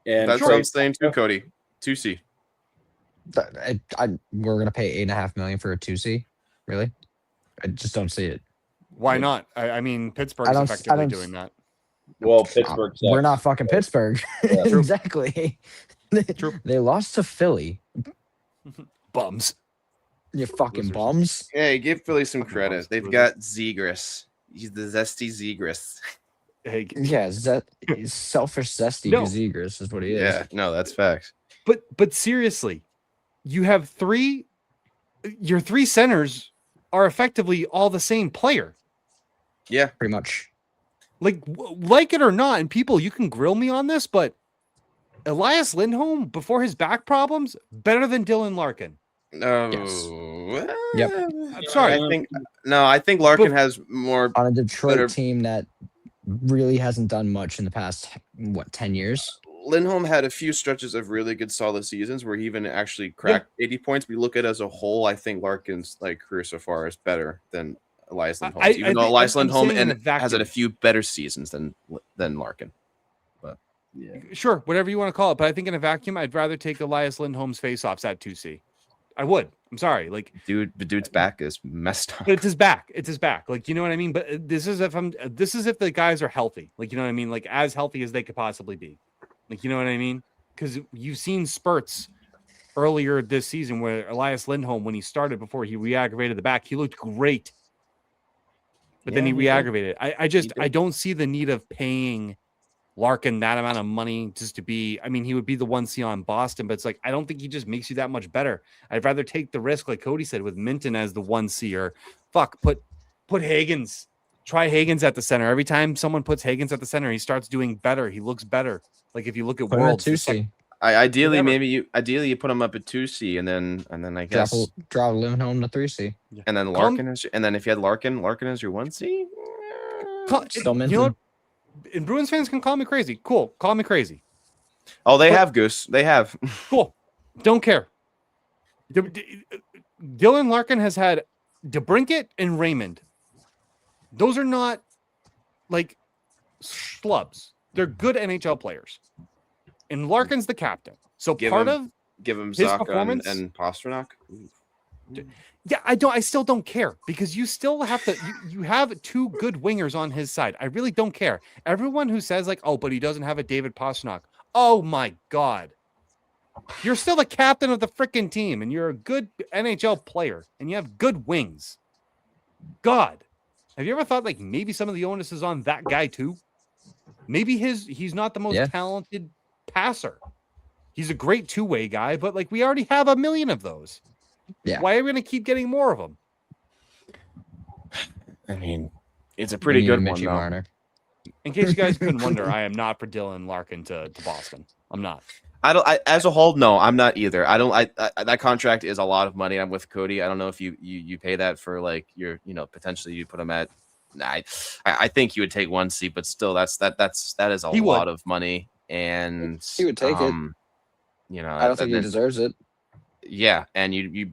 And that's what I'm saying too, Cody. 2C. We're gonna pay $8.5 million for a 2C. Really? I just don't see it. Why not? I mean, Pittsburgh's effectively doing that. Well, Pittsburgh. We're not fucking Pittsburgh. Yeah. Exactly. True. They lost to Philly. Bums. You fucking bums. Hey, give Philly some credit. They've got Zegras. He's the zesty Zegras. Hey, yeah, he's selfish zesty Zegras is what he is. Yeah, no, that's facts. But seriously, you have your 3 centers are effectively all the same player. Yeah, pretty much. Like it or not, and people, you can grill me on this, but Elias Lindholm, before his back problems, better than Dylan Larkin. No. Yes. Yep. I'm sorry. I think Larkin has more on a Detroit team that really hasn't done much in the past 10 years. Lindholm had a few stretches of really good solid seasons where he even actually cracked 80 points. We look at it as a whole, I think Larkin's career so far is better than Elias Lindholm's, even though Elias Lindholm has had a few better seasons than Larkin. But yeah, sure, whatever you want to call it. But I think in a vacuum, I'd rather take Elias Lindholm's faceoffs at 2C. I would. I'm sorry. The dude's back is messed up. It's his back. It's his back. You know what I mean? But this is if the guys are healthy. You know what I mean? As healthy as they could possibly be. You know what I mean? Because you've seen spurts earlier this season where Elias Lindholm, when he started before he re-aggravated the back, he looked great. But then he re-aggravated. I don't see the need of paying Larkin that amount of money just to be. I mean, he would be the 1C on Boston, but it's I don't think he just makes you that much better. I'd rather take the risk, like Cody said, with Minton as the 1C, or put Hagens. Try Hagens at the center. Every time someone puts Hagens at the center, he starts doing better. He looks better. If you look at Worlds, 2C. Ideally you put him up at 2C and then I guess drop Lindholm to 3C. And then Larkin and then if you had Larkin as your 1C. Still Minton. You know what? And Bruins fans can call me crazy. Cool. Call me crazy. Oh, they have Goose. They have. Cool. Don't care. Dylan Larkin has had DeBrincat and Raymond. Those are not schlubs. They're good NHL players. And Larkin's the captain. So give him his Zaka performance and Pasternak. Yeah, I still don't care, because you still have to. You have two good wingers on his side. I really don't care. Everyone who says oh, but he doesn't have a David Pasternak. Oh my God, you're still the captain of the freaking team, and you're a good NHL player, and you have good wings. God, have you ever thought maybe some of the onus is on that guy too? Maybe he's not the most talented passer. He's a great two-way guy, but we already have a million of those. Yeah. Why are we going to keep getting more of them? I mean, it's a pretty good one, though. In case you guys couldn't wonder, I am not for Dylan Larkin to Boston. I'm not. As a whole, no, I'm not either. That contract is a lot of money. I'm with Cody. I don't know if you pay that for your potentially you put him at. I think you would take 1C, but still that is a lot of money, and he would take it. I don't think he deserves it. Yeah, and you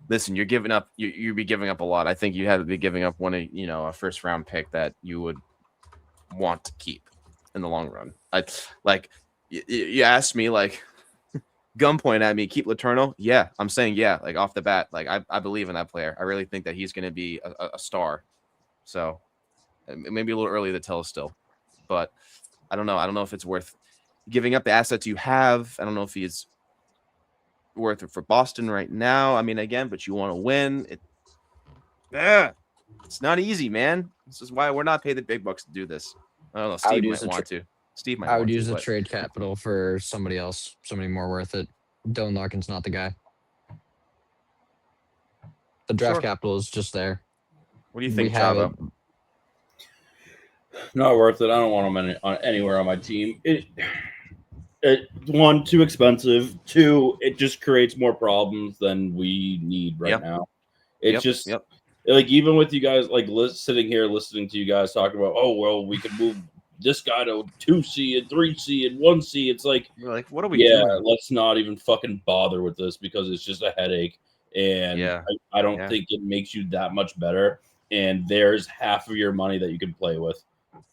listen. You're giving up. You'd be giving up a lot. I think you had to be giving up a first round pick that you would want to keep in the long run. You asked me gunpoint at me, keep Letourneau. Yeah, I'm saying yeah. Off the bat, I believe in that player. I really think that he's going to be a star. So maybe a little early to tell still, but I don't know. I don't know if it's worth giving up the assets you have. I don't know if he's worth it for Boston right now. I mean, again, but you want to win. It's not easy, man. This is why we're not paid the big bucks to do this. I don't know. Steve might want to. Steve might. I would use the trade capital for somebody else, somebody more worth it. Dylan Larkin's not the guy. The draft capital is just there. What do you think, Chavo? Not worth it. I don't want him anywhere on my team. One, too expensive. Two, it just creates more problems than we need now. It's just even with you guys sitting here listening to you guys talking about, oh well, we could move this guy to 2C and 3C and 1C. It's we're what are we doing? Let's not even fucking bother with this, because it's just a headache, and I don't think it makes you that much better. And there's half of your money that you can play with.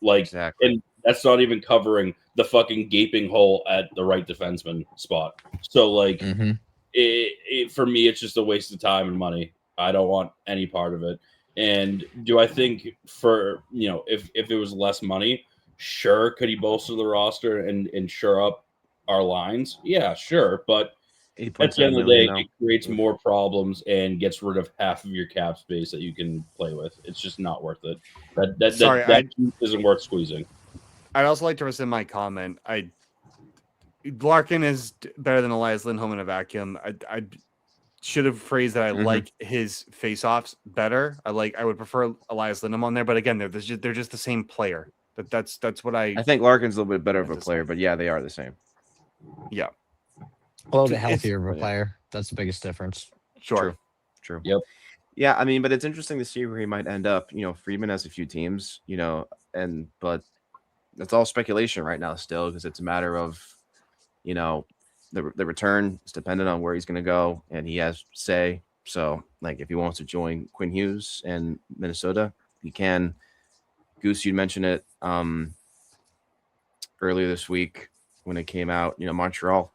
Exactly. And that's not even covering the fucking gaping hole at the right defenseman spot. So for me, it's just a waste of time and money. I don't want any part of it. And do I think for, if it was less money, sure, could he bolster the roster and shore up our lines? Yeah, sure. But at the end of the day, it creates more problems and gets rid of half of your cap space that you can play with. It's just not worth it. That isn't worth squeezing. I'd also like to rescind my comment. Larkin is better than Elias Lindholm in a vacuum. I should have phrased that I like his face-offs better. I would prefer Elias Lindholm on there, but again, they're just the same player. That's what I think Larkin's a little bit better of a player, but yeah, they are the same. Yeah. Well, the healthier of a player. That's the biggest difference. Sure. True. Yep. Yeah, I mean, but it's interesting to see where he might end up. Friedman has a few teams, but it's all speculation right now still because it's a matter of, the return is dependent on where he's going to go, and he has say. So, like, if he wants to join Quinn Hughes and Minnesota, he can. Goose, you mentioned it earlier this week when it came out. Montreal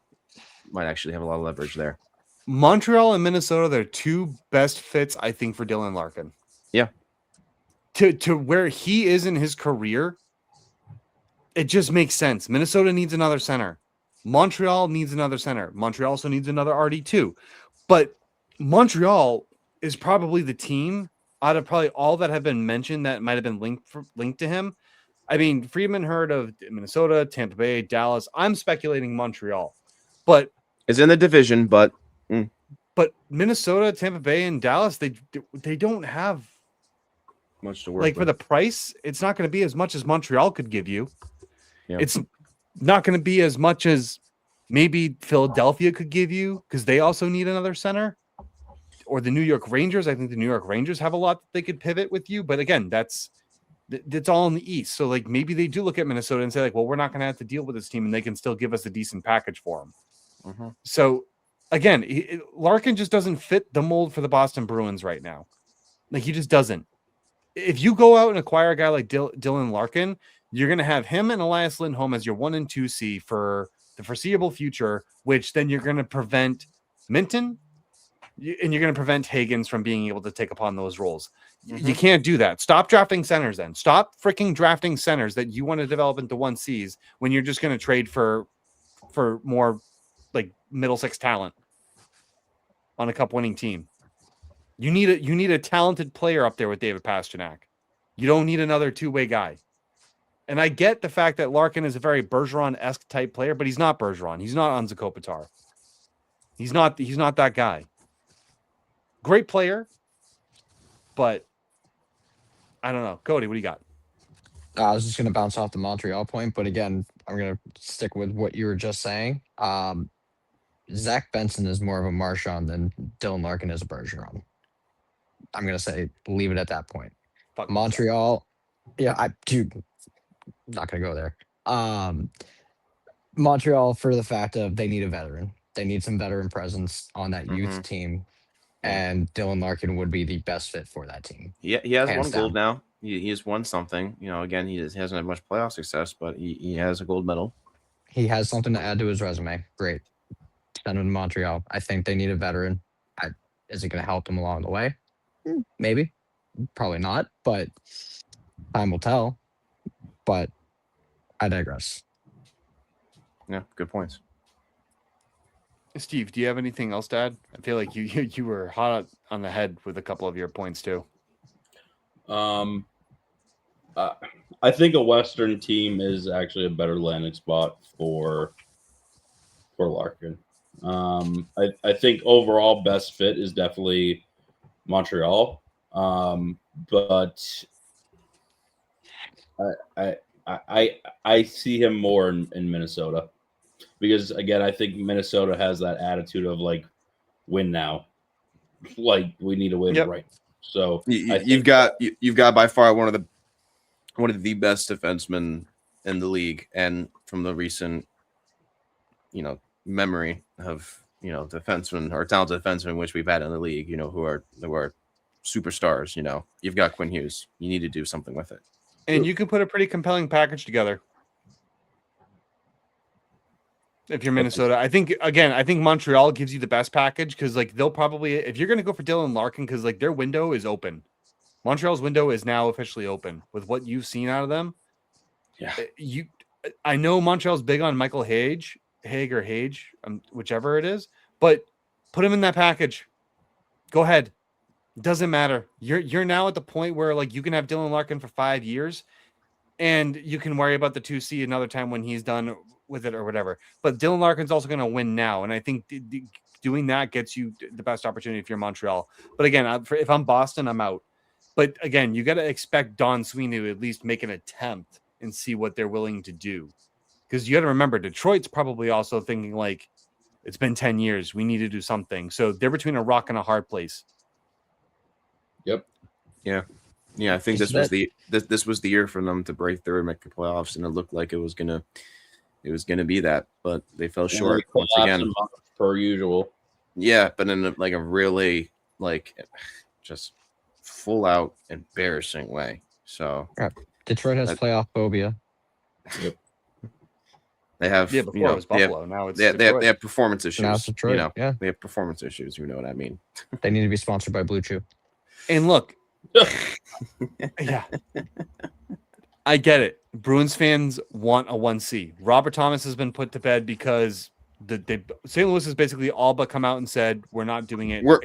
might actually have a lot of leverage there. Montreal and Minnesota, they're two best fits, I think, for Dylan Larkin. Yeah. To where he is in his career, it just makes sense. Minnesota needs another center. Montreal needs another center. Montreal also needs another RD2. But Montreal is probably the team out of probably all that have been mentioned that might have been linked to him. I mean, Friedman heard of Minnesota, Tampa Bay, Dallas. I'm speculating Montreal. But it's in the division, but Minnesota, Tampa Bay, and Dallas, they don't have much to work like with. For the price. It's not going to be as much as Montreal could give you. Yeah. It's not going to be as much as maybe Philadelphia could give you because they also need another center, or the New York Rangers. I think the New York Rangers have a lot that they could pivot with you, but again, that's all in the East. So like maybe they do look at Minnesota and say like, well, we're not going to have to deal with this team, and they can still give us a decent package for them. Mm-hmm. So again, Larkin just doesn't fit the mold for the Boston Bruins right now. Like he just doesn't. If you go out and acquire a guy like Dylan Larkin, you're going to have him and Elias Lindholm as your 1 and 2C for the foreseeable future, which then you're going to prevent Minton and you're going to prevent Higgins from being able to take upon those roles. Mm-hmm. You can't do that. Stop drafting centers then. Stop freaking drafting centers that you want to develop into 1Cs when you're just going to trade for more like middle six talent on a cup winning team. You need a talented player up there with David Pastrnak. You don't need another two-way guy. And I get the fact that Larkin is a very Bergeron-esque type player, but he's not Bergeron. He's not Anze Kopitar. He's not that guy. Great player, but I don't know. Cody, what do you got? I was just going to bounce off the Montreal point, but again, I'm going to stick with what you were just saying. Zach Benson is more of a Marchand than Dylan Larkin is a Bergeron. I'm going to say leave it at that point. Fuck Montreal, yeah, not going to go there. Montreal, for the fact of they need a veteran. They need some veteran presence on that youth team, and Dylan Larkin would be the best fit for that team. Yeah, he has Hands won gold now. He has won something. Again, he hasn't had much playoff success, but he has a gold medal. He has something to add to his resume. Great. Send him to Montreal. I think they need a veteran. Is it going to help them along the way? Maybe. Probably not, but time will tell. But I digress. Yeah, good points. Steve, do you have anything else to add? I feel like you were hot on the head with a couple of your points too. I think a Western team is actually a better landing spot for Larkin. I think overall best fit is definitely Montreal, but I see him more in Minnesota because again I think Minnesota has that attitude of like win now, like we need to win right. So you've got by far one of the best defensemen in the league, and from the recent memory of defensemen or talented defensemen which we've had in the league, who are superstars. You've got Quinn Hughes. You need to do something with it, and you can put a pretty compelling package together. If you're Minnesota, I think Montreal gives you the best package because like they'll probably, if you're going to go for Dylan Larkin, because like their window is open. Montreal's window is now officially open with what you've seen out of them. Yeah, I know Montreal's big on Michael Hage, whichever it is, but put him in that package. Go ahead. Doesn't matter. You're now at the point where like you can have Dylan Larkin for 5 years, and you can worry about the 2C another time when he's done with it or whatever. But Dylan Larkin's also going to win now, and I think doing that gets you the best opportunity if you're Montreal. But again, if I'm Boston, I'm out. But again, you got to expect Don Sweeney to at least make an attempt and see what they're willing to do, because you got to remember Detroit's probably also thinking like it's been 10 years, we need to do something. So they're between a rock and a hard place. Yep. Yeah. Yeah, I think Is this was the year for them to break through and make the playoffs, and it looked like it was gonna be that, but they fell short once again. Per usual. Yeah, but in a really just full out embarrassing way. So Detroit has playoff phobia. Yep. They have before it was Buffalo. Now it's they have performance issues. Now it's Detroit. Yeah, they have performance issues. You know what I mean? They need to be sponsored by Blue Chew. And look, yeah, I get it. Bruins fans want a 1C. Robert Thomas has been put to bed because St. Louis has basically all but come out and said we're not doing it. We're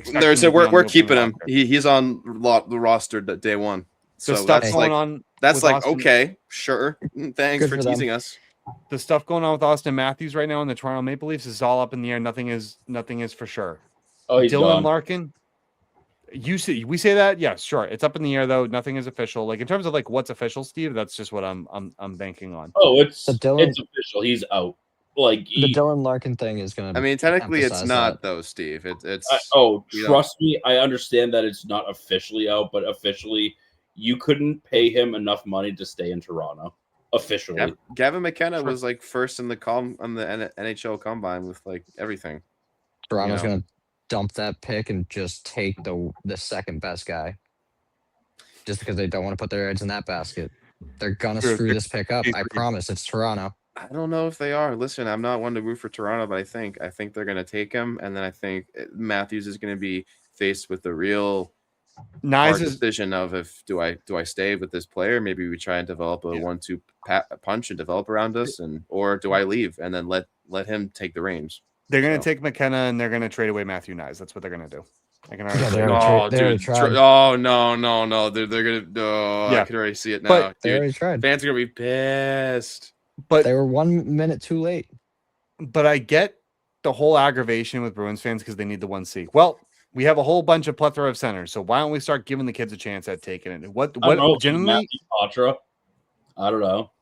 keeping him. He's on the roster day one. So stuff going on. That's like Austin, okay, sure. Thanks for teasing us. The stuff going on with Austin Matthews right now in the Toronto Maple Leafs is all up in the air. Nothing is for sure. Oh, he's Dylan gone. Larkin. We say that, yeah, sure. It's up in the air though. Nothing is official. Like in terms of like what's official, Steve. That's just what I'm banking on. Oh, it's official. He's out. Like the Dylan Larkin thing is gonna. I mean, technically, it's not though, Steve. It's. Trust me, I understand that it's not officially out, but officially, you couldn't pay him enough money to stay in Toronto. Officially, Gavin McKenna was like first in the NHL combine with like everything. Toronto's gonna dump that pick and just take the second best guy, just because they don't want to put their eggs in that basket. They're gonna screw this pick up. I promise. It's Toronto. I don't know if they are. Listen, I'm not one to root for Toronto, but I think they're gonna take him, and then I think Matthews is gonna be faced with the real hard decision of do I stay with this player? Maybe we try and develop a 1-2 punch and develop around us, or do I leave and then let him take the reins? They're going to take McKenna and they're going to trade away Matthew Nyes. That's what they're going to do. I can already tried. Oh no! They're gonna. I can already see it now. But they already tried. Fans are gonna be pissed. But they were 1 minute too late. But I get the whole aggravation with Bruins fans because they need the 1C. Well, we have a whole bunch of plethora of centers, so why don't we start giving the kids a chance at taking it? What genuinely? I don't know.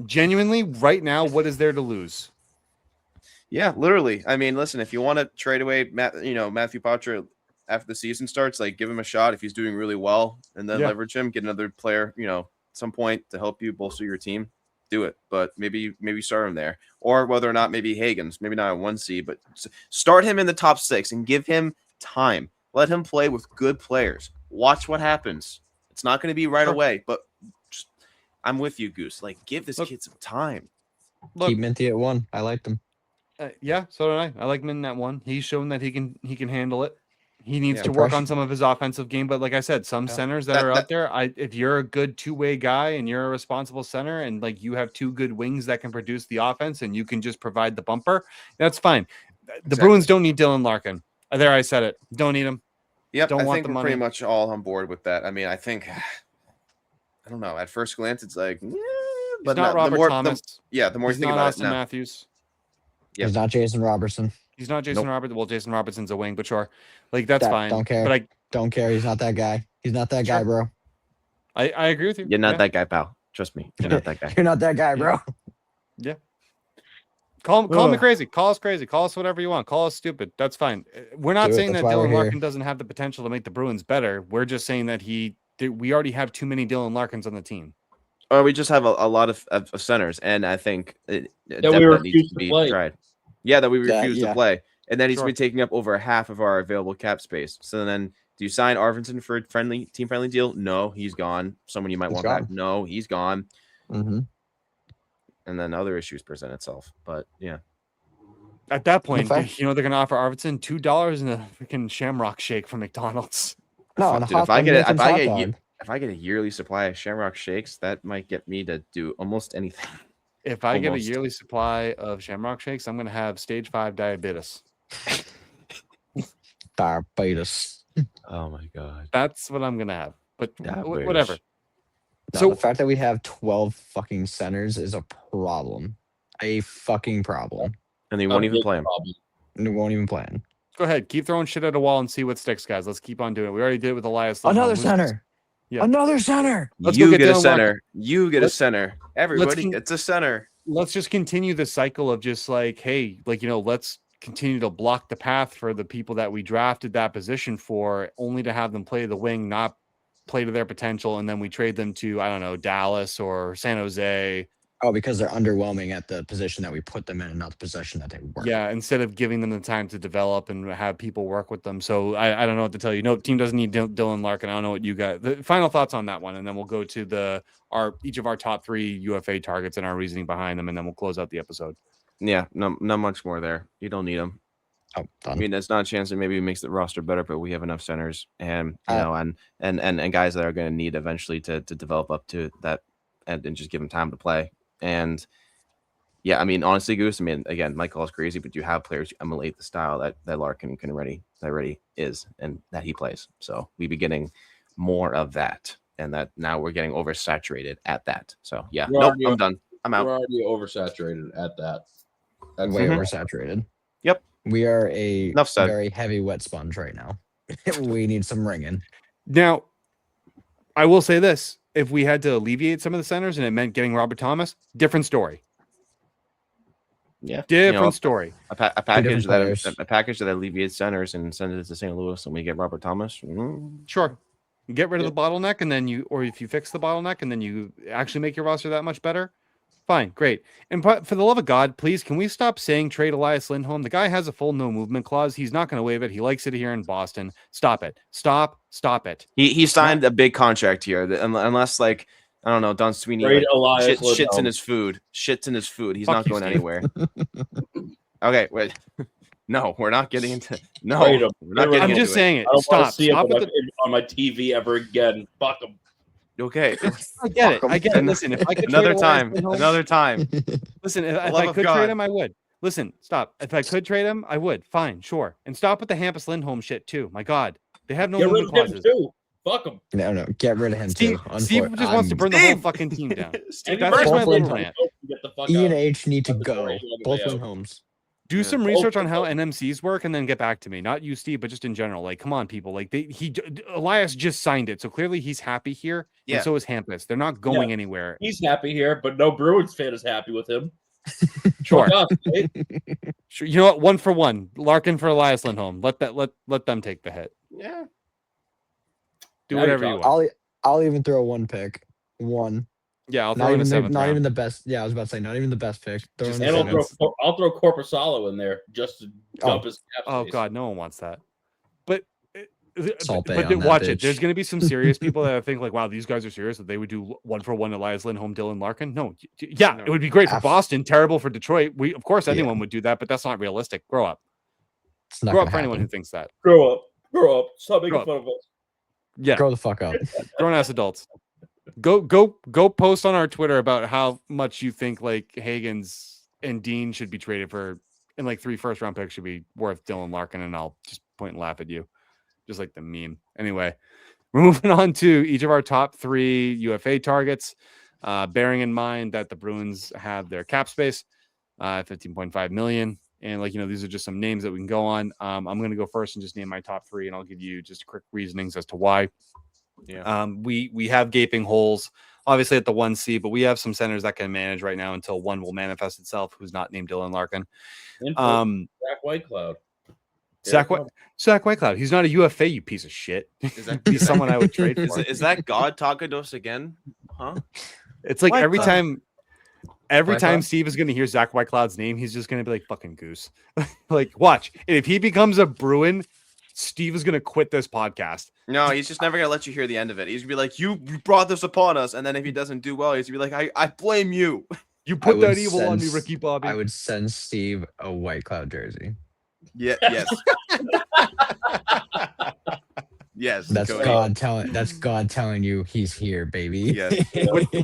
Genuinely, right now, what is there to lose? Yeah, literally. I mean, listen, if you want to trade away Matthew Patra after the season starts, like give him a shot if he's doing really well, and then leverage him, get another player, some point to help you bolster your team. Do it, but maybe start him there, or whether or not maybe Hagen's, maybe not a 1C, but start him in the top 6 and give him time. Let him play with good players. Watch what happens. It's not going to be right away, but I'm with you, Goose. Like, give this kid some time. Keep Minty at 1. I liked him. Yeah, so did I. I like Min at 1. He's shown that he can handle it. He needs to work on some of his offensive game, but like I said, some centers that are out there, if you're a good two-way guy and you're a responsible center and like you have 2 good wings that can produce the offense and you can just provide the bumper, that's fine. The Bruins don't need Dylan Larkin. There, I said it. Don't need him. Yep, don't I want think the we're money. pretty much all on board with that. I mean, I don't know. At first glance, it's like, but not Robert Thomas. The more you think about Austin Matthews. Yep. He's not Jason Robertson. He's not Jason Robertson. Well, Jason Robertson's a wing, but sure. Like, that's fine. Don't care. But I don't care. He's not that guy. He's not that guy, bro. I agree with you. You're not that guy, pal. Trust me. You're not that guy. You're not that guy, bro. Yeah. Call me crazy. Call us crazy. Call us whatever you want. Call us stupid. That's fine. We're not saying that Dylan Larkin doesn't have the potential to make the Bruins better. We're just saying that we already have too many Dylan Larkins on the team. Or we just have a lot of centers, and I think that we refuse to play. Tried. Yeah, that we refuse to play. And then he's been taking up over half of our available cap space. So then do you sign Arvidsson for a team friendly deal? No, he's gone. Someone you might want back? No, he's gone. Mm-hmm. And then other issues present itself. But yeah. At that point, they're going to offer Arvidsson $2 and a freaking Shamrock Shake from McDonald's. No, dude, if I get a yearly supply of Shamrock Shakes, that might get me to do almost anything. If I get a yearly supply of Shamrock Shakes, I'm going to have stage 5 diabetes. Diabetes. Oh my god. That's what I'm going to have. But Diabetes. Whatever. No, so the fact that we have 12 fucking centers is a problem. A fucking problem. And they won't even play them. And they won't even play them. Go ahead. Keep throwing shit at a wall and see what sticks, guys. Let's keep on doing it. We already did it with Elias. Another center. Yeah. Another center. You get a center. You get a center. Everybody gets a center. Let's just continue the cycle of just like, hey, like, let's continue to block the path for the people that we drafted that position for, only to have them play the wing, not play to their potential, and then we trade them to, I don't know, Dallas or San Jose. Oh, because they're underwhelming at the position that we put them in and not the position that they were. Yeah, instead of giving them the time to develop and have people work with them. So I don't know what to tell you. No, the team doesn't need Dylan Larkin. I don't know what you got. The final thoughts on that one, and then we'll go to each of our top 3 UFA targets and our reasoning behind them, and then we'll close out the episode. Yeah, not much more there. You don't need them. Oh, I mean, there's not a chance that maybe it makes the roster better, but we have enough centers and and guys that are going to need eventually to develop up to that and just give them time to play. And yeah, I mean, honestly, Goose, I mean, again, my call is crazy, but you have players who emulate the style that Larkin already is and that he plays. So we be getting more of that, and that now we're getting oversaturated at that. So yeah, I'm done. I'm out. We're already oversaturated at that. That's way oversaturated. Yep. We are a very heavy wet sponge right now. We need some ringing. Now, I will say this. If we had to alleviate some of the centers and it meant getting Robert Thomas, different story. Yeah. Different story. A package that alleviates centers and sends it to St. Louis and we get Robert Thomas. Sure. Get rid of the bottleneck, and then or if you fix the bottleneck and then you actually make your roster that much better, fine, great. And for the love of God, please, can we stop saying trade Elias Lindholm? The guy has a full no movement clause. He's not going to waive it. He likes it here in Boston. Stop it. Stop it. He signed a big contract here, unless like I don't know, Don Sweeney shits in his food. Shits in his food. He's not going anywhere. Okay, wait. No, we're not getting into. No, we're not getting I'm into just saying it. I don't Stop. want to see Stop him on my TV ever again. Fuck him. Okay, I get it. I get it. Listen, if I could another trade time. Listen, if I could trade him, I would. Listen, stop. If I could trade him, I would. Fine, sure. And stop with the Hampus Lindholm shit too. My God, they have no movement clauses. Fuck him. No, get rid of him Steve too. Steve just wants to burn the whole fucking team down. That's just my little rant. E and H need to go. Both Lindholms. Do some research on how NMCs work and then get back to me. Not you, Steve, but just in general. Like, come on, people. Like, Elias just signed it, so clearly he's happy here. Yeah. And so is Hampus. They're not going anywhere. He's happy here, but no Bruins fan is happy with him. Sure. Sure. You know what? 1 for 1. Larkin for Elias Lindholm. Let them take the hit. Yeah. Do whatever you want. I'll even throw 1 pick. 1. Yeah, I'll throw in a 7th not round. even the best. Yeah, I was about to say not even the best pick. I'll throw Corpusalo in there just to dump his cap Oh space. God, no one wants that. But watch it. There's going to be some serious people that think like, wow, these guys are serious that they would do 1 for 1 Elias Lindholm, Dylan Larkin. No, it would be great for Boston, terrible for Detroit. Of course anyone would do that, but that's not realistic. Grow up. Grow up for anyone who thinks that. Grow up. Stop making fun of us. Yeah, grow the fuck up. Grown ass adults. Go post on our Twitter about how much you think like Hagens and Dean should be traded for, and like 3 first-round picks should be worth Dylan Larkin, and I'll just point and laugh at you, just like the meme. Anyway, we're moving on to each of our top 3 UFA targets, bearing in mind that the Bruins have their cap space, $15.5 million, and these are just some names that we can go on. I'm going to go first and just name my top 3, and I'll give you just quick reasonings as to why. Yeah. We have gaping holes, obviously at the 1C, but we have some centers that can manage right now until one will manifest itself, who's not named Dylan Larkin. Zach Whitecloud. Zach Whitecloud. He's not a UFA, you piece of shit. He's someone I would trade for. Is that God Takados again? Huh? It's like every time Steve is going to hear Zach Whitecloud's name, he's just going to be like, fucking Goose. Like, watch. And if he becomes a Bruin, Steve is going to quit this podcast. No, he's just never going to let you hear the end of it. He's going to be like, you brought this upon us. And then if he doesn't do well, he's going to be like, I blame you. You put that evil on me, Ricky Bobby. I would send Steve a White Cloud jersey. Yeah, yes. Yes. That's God telling you he's here, baby. Yes.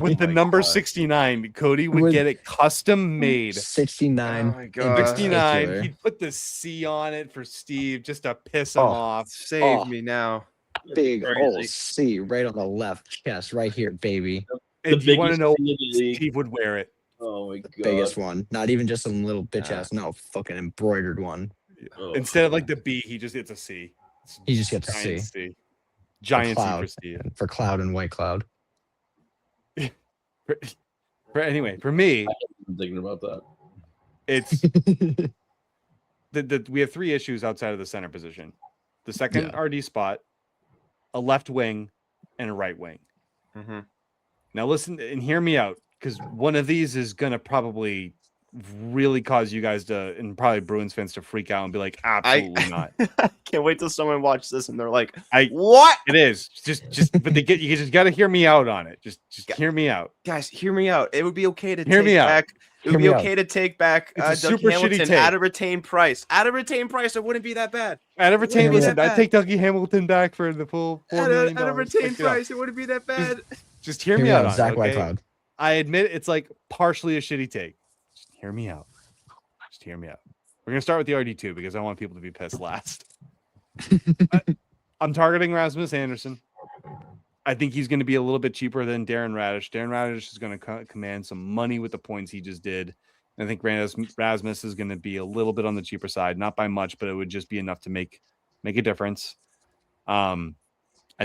with the number 69, Cody would get it custom made. 69. Oh my God. 69. He'd put the C on it for Steve just to piss him off. Save me now. Big old C right on the left chest, right here, baby. If you want to know, Steve would wear it. Oh my God. Biggest one. Not even just a little bitch ass. No, fucking embroidered one. Instead of like the B, it's a C. He just gets a C. Giant C for Steve. For Cloud and White Cloud. Anyway, for me, I'm thinking about that. It's we have 3 issues outside of the center position. The second RD spot, a left wing, and a right wing. Mm-hmm. Now listen and hear me out, because one of these is gonna probably really cause you guys to, and probably Bruins fans, to freak out and be like, absolutely not. I can't wait till someone watches this and they're like, I what? It is but you just got to hear me out on it. Just hear me out. Guys, hear me out. It would be okay to Hear me take out. back. It would Hear be me okay out. to take back It's a Dougie super shitty Hamilton take. at a retained price. At a retained price, it wouldn't be that bad. At a retained, be listen, that I'd take Dougie Hamilton back for the full $4 million. At a retained Like, you know, price, it wouldn't be that bad. just hear Hear me me out out, on Zach it, okay? Whitecloud. I admit it's like partially a shitty take. Just hear me out. Just hear me out. We're gonna start with the RD2 because I want people to be pissed last. I'm targeting Rasmus Anderson. I think he's going to be a little bit cheaper than Darren Radish. Darren Radish is going to command some money with the points he just did. I think Rasmus is going to be a little bit on the cheaper side, not by much, but it would just be enough to make a difference. I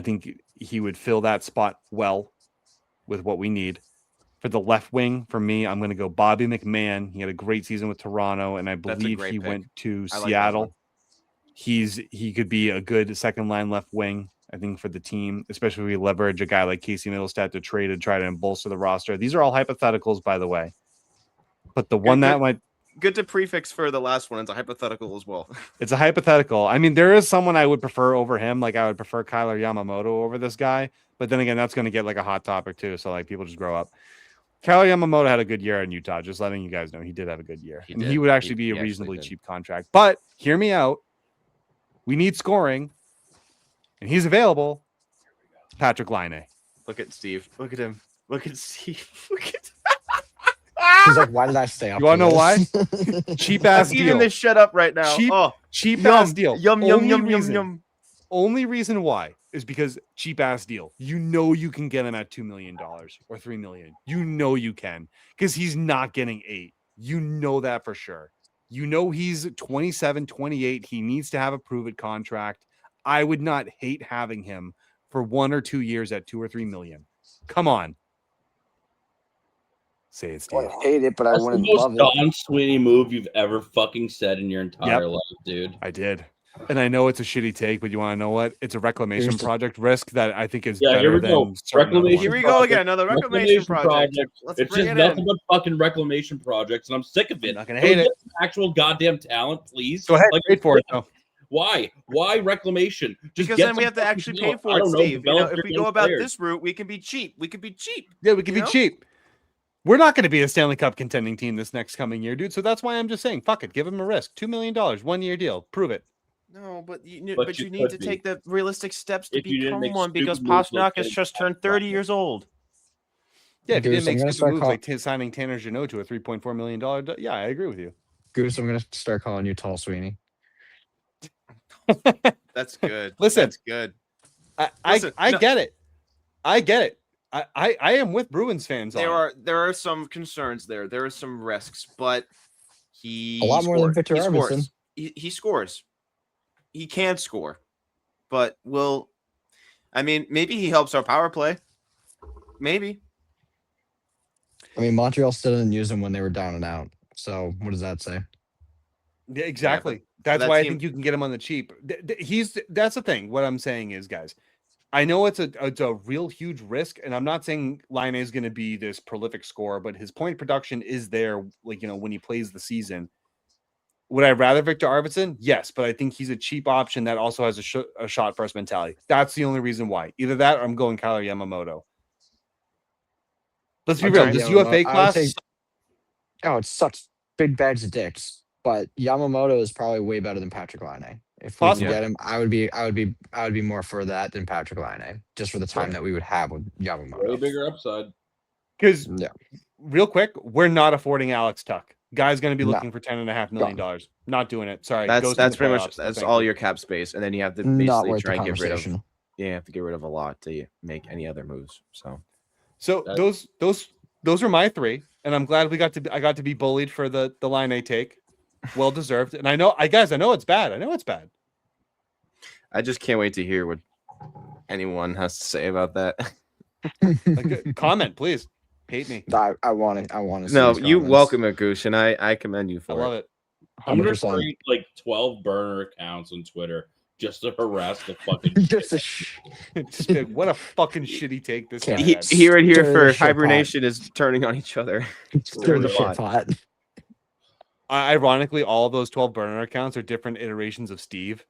think he would fill that spot well with what we need. For the left wing, for me, I'm going to go Bobby McMahon. He had a great season with Toronto, and I believe he went to Seattle. He could be a good second line left wing, I think, for the team, especially if we leverage a guy like Casey Middlestat to trade and try to bolster the roster. These are all hypotheticals, by the way. But the one that might good to prefix for the last one. It's a hypothetical as well. It's a hypothetical. I mean, there is someone I would prefer over him. Like I would prefer Kyler Yamamoto over this guy. But then again, that's going to get like a hot topic too. So like people just grow up. Kyler Yamamoto had a good year in Utah. Just letting you guys know he did have a good year. He would actually be a reasonably cheap contract. But hear me out. We need scoring. And he's available. Patrick Laine. Look at Steve. Look at him. Look at Steve. Look at He's like, why did I stay up? You want to know why? Cheap ass deal. Even this shut up right now. Cheap ass deal. Yum, yum. Only reason why is because cheap ass deal. You know you can get him at $2 million or $3 million. You know you can, because he's not getting 8. You know that for sure. You know he's 27, 28. He needs to have a prove it contract. I would not hate having him for 1 or 2 years at 2 or 3 million. Come on. Say it, Steve. I hate it, but I wouldn't love it. That's the most Don Sweeney move you've ever fucking said in your entire life, dude. I did. And I know it's a shitty take, but you want to know what? It's a reclamation project risk that I think is better here we than go. reclamation. Here we go again. Another reclamation project. Let's it's bring just it nothing in. but fucking reclamation projects, and I'm sick of it. I'm not gonna hate Can we it. get some actual goddamn talent, please. Go ahead, Like, wait for it though. Why? Why reclamation? Just Because get then we some have to fucking actually pay talent. for I it, don't know, Steve. You know, develop if your we young go about players. this route, we can be cheap. We can be cheap. Yeah, we can be know? cheap. We're not going to be a Stanley Cup contending team this next coming year, dude. So that's why I'm just saying, fuck it. Give him a risk. $2 million, 1 year deal. Prove it. No, but you you need to could be. take the realistic steps to If you didn't become make one, because stupid moves like Pasternak has getting just turned Pasternak. 30 years old. Yeah, if you Goose, didn't I'm make gonna stupid start moves like signing Tanner Jeannot to a $3.4 million, yeah, I agree with you. Goose, I'm gonna start calling you Tall Sweeney. That's good. Listen. That's good. I get it. I get it. I am with Bruins fans. There are some concerns there. There are some risks, but he A lot more than Victor he Arvidsson. scores. He scores. He can score, but maybe he helps our power play. Maybe. I mean, Montreal still didn't use him when they were down and out. So what does that say? Yeah, exactly. Yeah, that's that why team- I think you can get him on the cheap. That's the thing. What I'm saying is, guys, I know it's a real huge risk, and I'm not saying Laine is going to be this prolific scorer, but his point production is there. Like, you know, when he plays the season. Would I rather Victor Arvidsson? Yes, but I think he's a cheap option that also has a shot first mentality. That's the only reason why. Either that, or I'm going Kyler Yamamoto. Let's be I'll real. tell you, This UFA I would class. say- it sucks big bags of dicks. But Yamamoto is probably way better than Patrick Laine. If we Possible. can get him, I would be more for that than Patrick Laine, just for the time that we would have with Way Yamamoto. bigger upside. Because Yeah. real quick, we're not affording Alex Tuck. Guy's going to be No. looking for $10.5 million. Not doing it. Sorry. That's Goes to the pretty much playoffs. that's Thank all you. your cap space, and then you have to Not basically worth try the and get rid of. conversation. Yeah, you have to get rid of a lot to make any other moves. So So those are my 3, and I'm glad I got to be bullied for the Laine take. Well deserved. And I know it's bad. I know it's bad. I just can't wait to hear what anyone has to say about that. Like, comment, please. Hate me. I want to. No, you welcome it, Goose, and I commend you I for love it. it. I'm gonna 100%. create like 12 burner accounts on Twitter just to harass the fucking Just a Just be like, what a fucking shitty take this guy Can't- had. He right here Stir for the shit pot. HiBruiNation is turning on each other. stir the the shit pot. Ironically, all those 12 burner accounts are different iterations of Steve.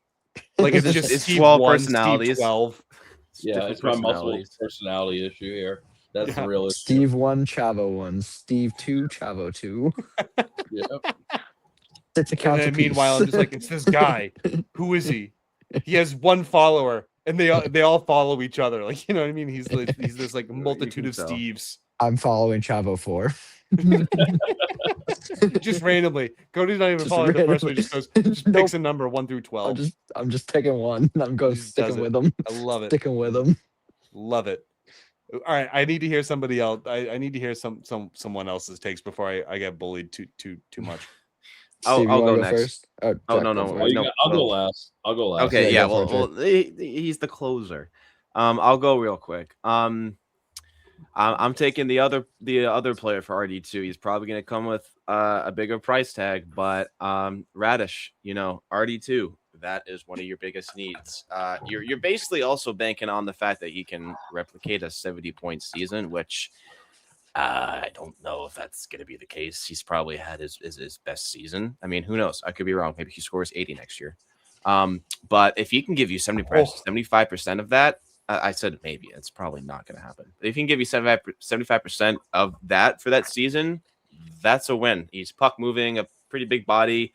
Like it's just It's Steve 12 1, personalities. Steve 12. Yeah, Different it's my multiple personalities. personality issue here. That's Yeah. the real issue. Steve 1, Chavo 1, Steve 2, Chavo 2. Yeah. It's a And count then meanwhile, I'm just like, it's this guy. Who is he? He has one follower, and they all follow each other. Like, you know what I mean? He's this like multitude of tell. Steves. I'm following Chavo 4. Just randomly. Cody's not even Just following the first one. randomly. He just goes, Nope. picks a number 1 through 12. I'm just picking one. I'm going He just does sticking it. with them. I love it. Sticking with them. Love it. All right, I need to hear somebody else. I need to hear someone else's takes before I get bullied too much. I'll Steve, you go wanna next. first? Oh, Oh, Jack, no, go no, for Oh, it. no. I'll go last. I'll go last. Okay, Yeah, yeah. go for Well, he's the closer. I'll go real quick. I'm taking the other player for RD2. He's probably going to come with a bigger price tag, but Radish, RD2, that is one of your biggest needs. You're basically also banking on the fact that he can replicate a 70-point season, which I don't know if that's going to be the case. He's probably had his best season. I mean, who knows? I could be wrong. Maybe he scores 80 next year. But if he can give you 75% of that, I said maybe. It's probably not going to happen. But if he can give you 75% of that for that season, that's a win. He's puck moving, a pretty big body.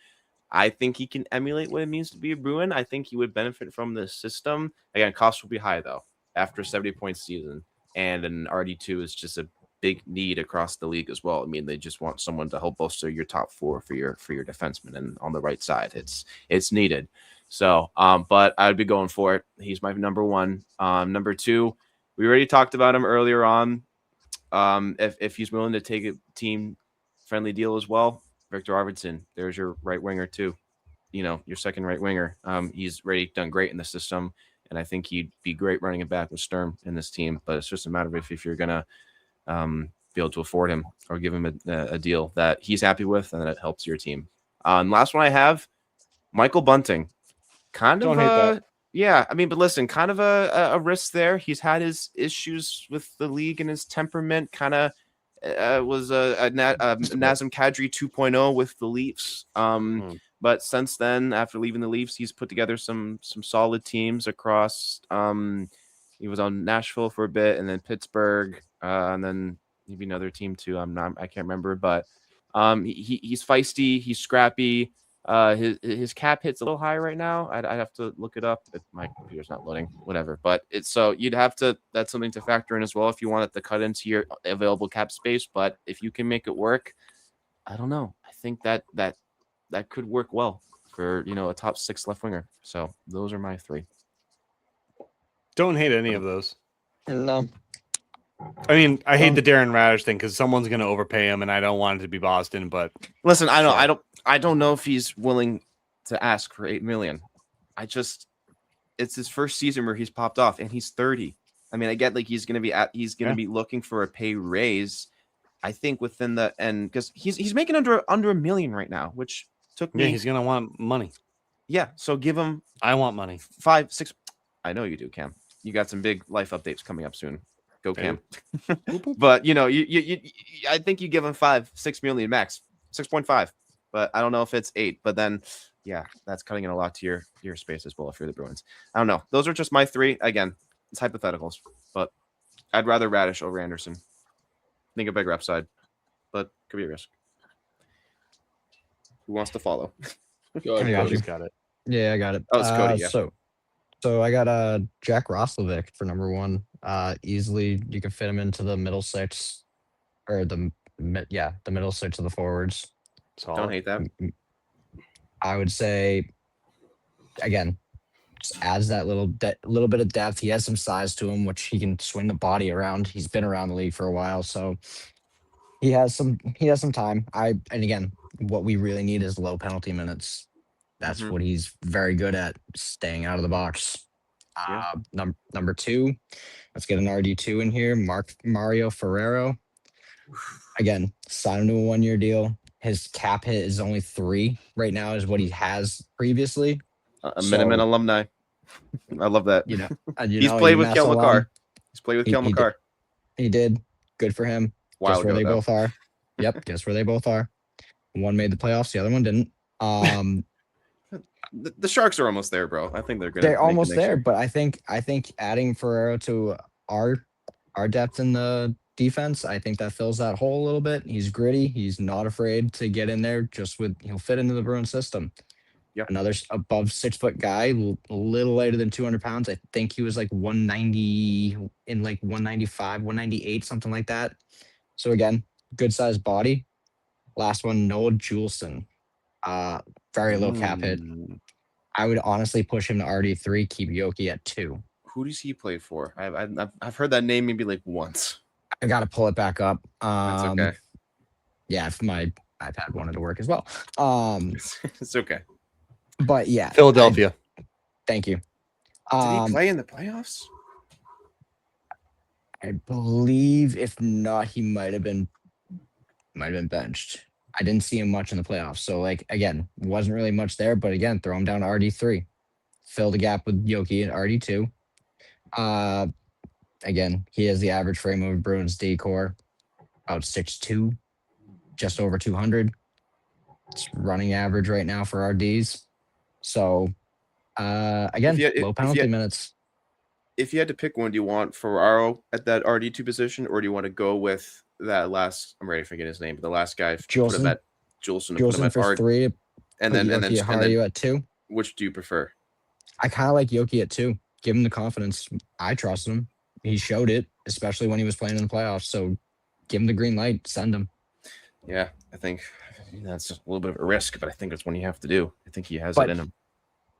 I think he can emulate what it means to be a Bruin. I think he would benefit from the system. Again, costs will be high, though, after a 70-point season. And an RD2 is just a big need across the league as well. I mean, they just want someone to help bolster your top four for your defenseman, and on the right side, it's needed. So, but I would be going for it. He's my number one. Number two, we already talked about him earlier on. If he's willing to take a team friendly deal as well, Victor Arvidsson, there's your right winger too. Your second right winger. He's already done great in the system, and I think he'd be great running it back with Sturm in this team. But it's just a matter of if you're gonna be able to afford him or give him a deal that he's happy with and that it helps your team. Last one I have, Michael Bunting. Don't hate that. Yeah, I mean, but listen, kind of a risk there. He's had his issues with the league and his temperament. Kind of was a Nazem Kadri 2.0 with the Leafs. But since then, after leaving the Leafs, he's put together some solid teams across. He was on Nashville for a bit, and then Pittsburgh, and then maybe another team too. I can't remember, but he's feisty. He's scrappy. His cap hit's a little high right now. I'd have to look it up if my computer's not loading, whatever. But it's so you'd have to, that's something to factor in as well if you want it to cut into your available cap space. But if you can make it work, I don't know. I think that could work well for a top 6 left winger. So those are my 3. Don't hate any of those. No. I mean, I hate the Darren Radish thing because someone's going to overpay him, and I don't want it to be Boston. But listen, I don't know if he's willing to ask for $8 million. It's his first season where he's popped off, and he's 30. I mean, I get like he's going to be looking for a pay raise. I think within the end because he's making under $1 million right now, which took me. Yeah, he's going to want money. Yeah, so give him. I want money. 5, 6. I know you do, Cam. You got some big life updates coming up soon. Go, Cam. But you I think you give him 5, 6 million max, 6.5. But I don't know if it's 8. But then, yeah, that's cutting in a lot to your space as well if you're the Bruins. I don't know. Those are just my 3. Again, it's hypotheticals, but I'd rather Radish over Anderson. I think a bigger upside, but could be a risk. Who wants to follow? Go ahead, I Cody. Got it. Yeah, I got it. Oh, it's Cody, yeah. So I got Jack Roslovic for number 1. Easily you can fit him into the middle 6 or the middle 6 of the forwards. Solid. Don't hate that. I would say again, just adds that little bit of depth. He has some size to him, which he can swing the body around. He's been around the league for a while, so he has some time. And again, what we really need is low penalty minutes. That's what he's very good at, staying out of the box. Yeah. Number 2, let's get an RD2 in here. Mario Ferrero. Again, sign him to a 1-year deal. His cap hit is only 3 right now, is what he has previously. A minimum alumni. I love that. He's played with Kel McCarr. He's played with Kel McCarr. He did. Good for him. Guess where they both are. Yep. Guess where they both are. One made the playoffs. The other one didn't. The Sharks are almost there, bro. I think they're gonna. They're almost there, but I think adding Ferrero to our depth in the defense, I think that fills that hole a little bit. He's gritty. He's not afraid to get in there. He'll fit into the Bruins system. Yep. Another above 6 foot guy, a little lighter than 200 pounds. I think he was like 190 in like 195, 198, something like that. So again, good sized body. Last one, Noah Juleson. Very low cap hit. I would honestly push him to RD3, keep Yoki at 2. Who does he play for? I've heard that name maybe like once. I got to pull it back up. That's okay. Yeah, if my iPad wanted to work as well. It's okay. But yeah, Philadelphia. Thank you. Did he play in the playoffs? I believe, if not, he might have been benched. I didn't see him much in the playoffs. So, like, again, wasn't really much there. But again, throw him down to RD3. Fill the gap with Yoki at RD2. Again, he has the average frame of Bruins decor, about 6'2", just over 200. It's running average right now for RDs. So, again, low penalty minutes. If you had to pick one, do you want Ferraro at that RD2 position, or do you want to go with that last? I'm ready to forget his name, but the last guy, Juleson for 3, and then Haru at 2. Which do you prefer? I kind of like Yoki at 2. Give him the confidence. I trust him. He showed it, especially when he was playing in the playoffs. So, give him the green light. Send him. Yeah, I think that's a little bit of a risk, but I think it's one you have to do. I think he has it in him.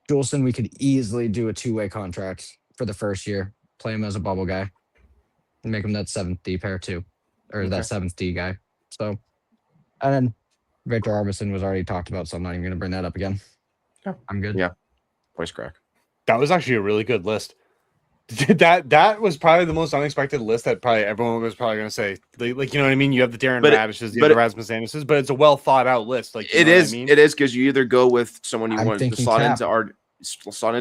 Juleson, we could easily do a 2-way contract for the first year. Play him as a bubble guy. And make him that 7th D pair too. Or that 7th D guy. So, and then Victor Arvidsson was already talked about, so I'm not even going to bring that up again. Yeah. I'm good. Yeah. Voice crack. That was actually a really good list. That was probably the most unexpected list that probably everyone was probably going to say. Like, you know what I mean? You have the Darren Radishes, the Rasmus Andersons, but it's a well thought out list. Like, it is because you either go with someone you want to slot into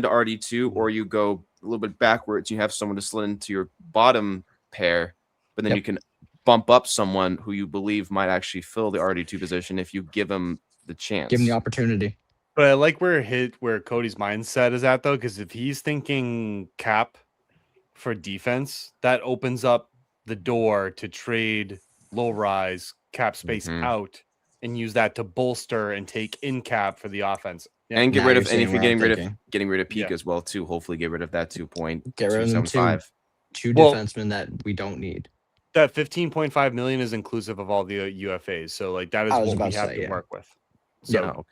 RD2, or you go a little bit backwards. You have someone to slot into your bottom pair, but then you can bump up someone who you believe might actually fill the RD2 position if you give them the chance. Give him the opportunity. But I like where Cody's mindset is at, though, because if he's thinking cap for defense, that opens up the door to trade low rise cap space out and use that to bolster and take in cap for the offense. Yeah. And get rid of, and if you're getting rid of Peak as well too, hopefully get rid of that 2.275. Two defensemen that we don't need. That $15.5 million is inclusive of all the UFAs, so like that is what we have to work with. So,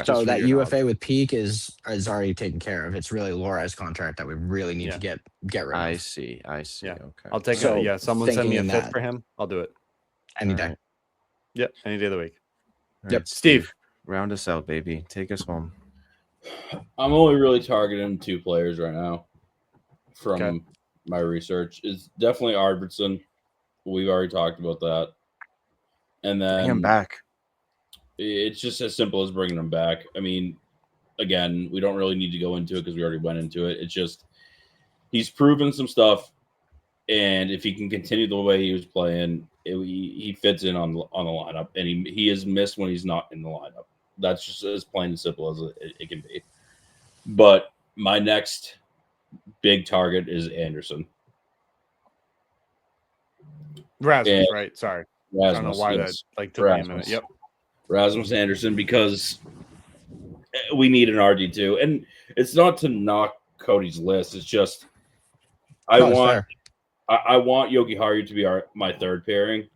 so that UFA with Peak is already taken care of. It's really Laura's contract that we really need to get rid of. I see. Yeah. Okay. I'll take it. Yeah, someone send me a fifth for him. I'll do it. Any day. Yep, any day of the week. Yep. Steve, round us out, baby. Take us home. I'm only really targeting 2 players right now from my research. It's definitely Arvidsson. We've already talked about that. And then bring him back. It's just as simple as bringing him back. I mean, again, we don't really need to go into it because we already went into it. It's just he's proven some stuff, and if he can continue the way he was playing, he fits in on the lineup, and he is missed when he's not in the lineup. That's just as plain and simple as it can be. But my next big target is Anderson. Rasmus, right? Sorry. Rasmus, I don't know why that took me a minute. Yep. Rasmus Anderson, because we need an RD2. And it's not to knock Cody's list. It's just I want Yogi Haru to be my third pairing.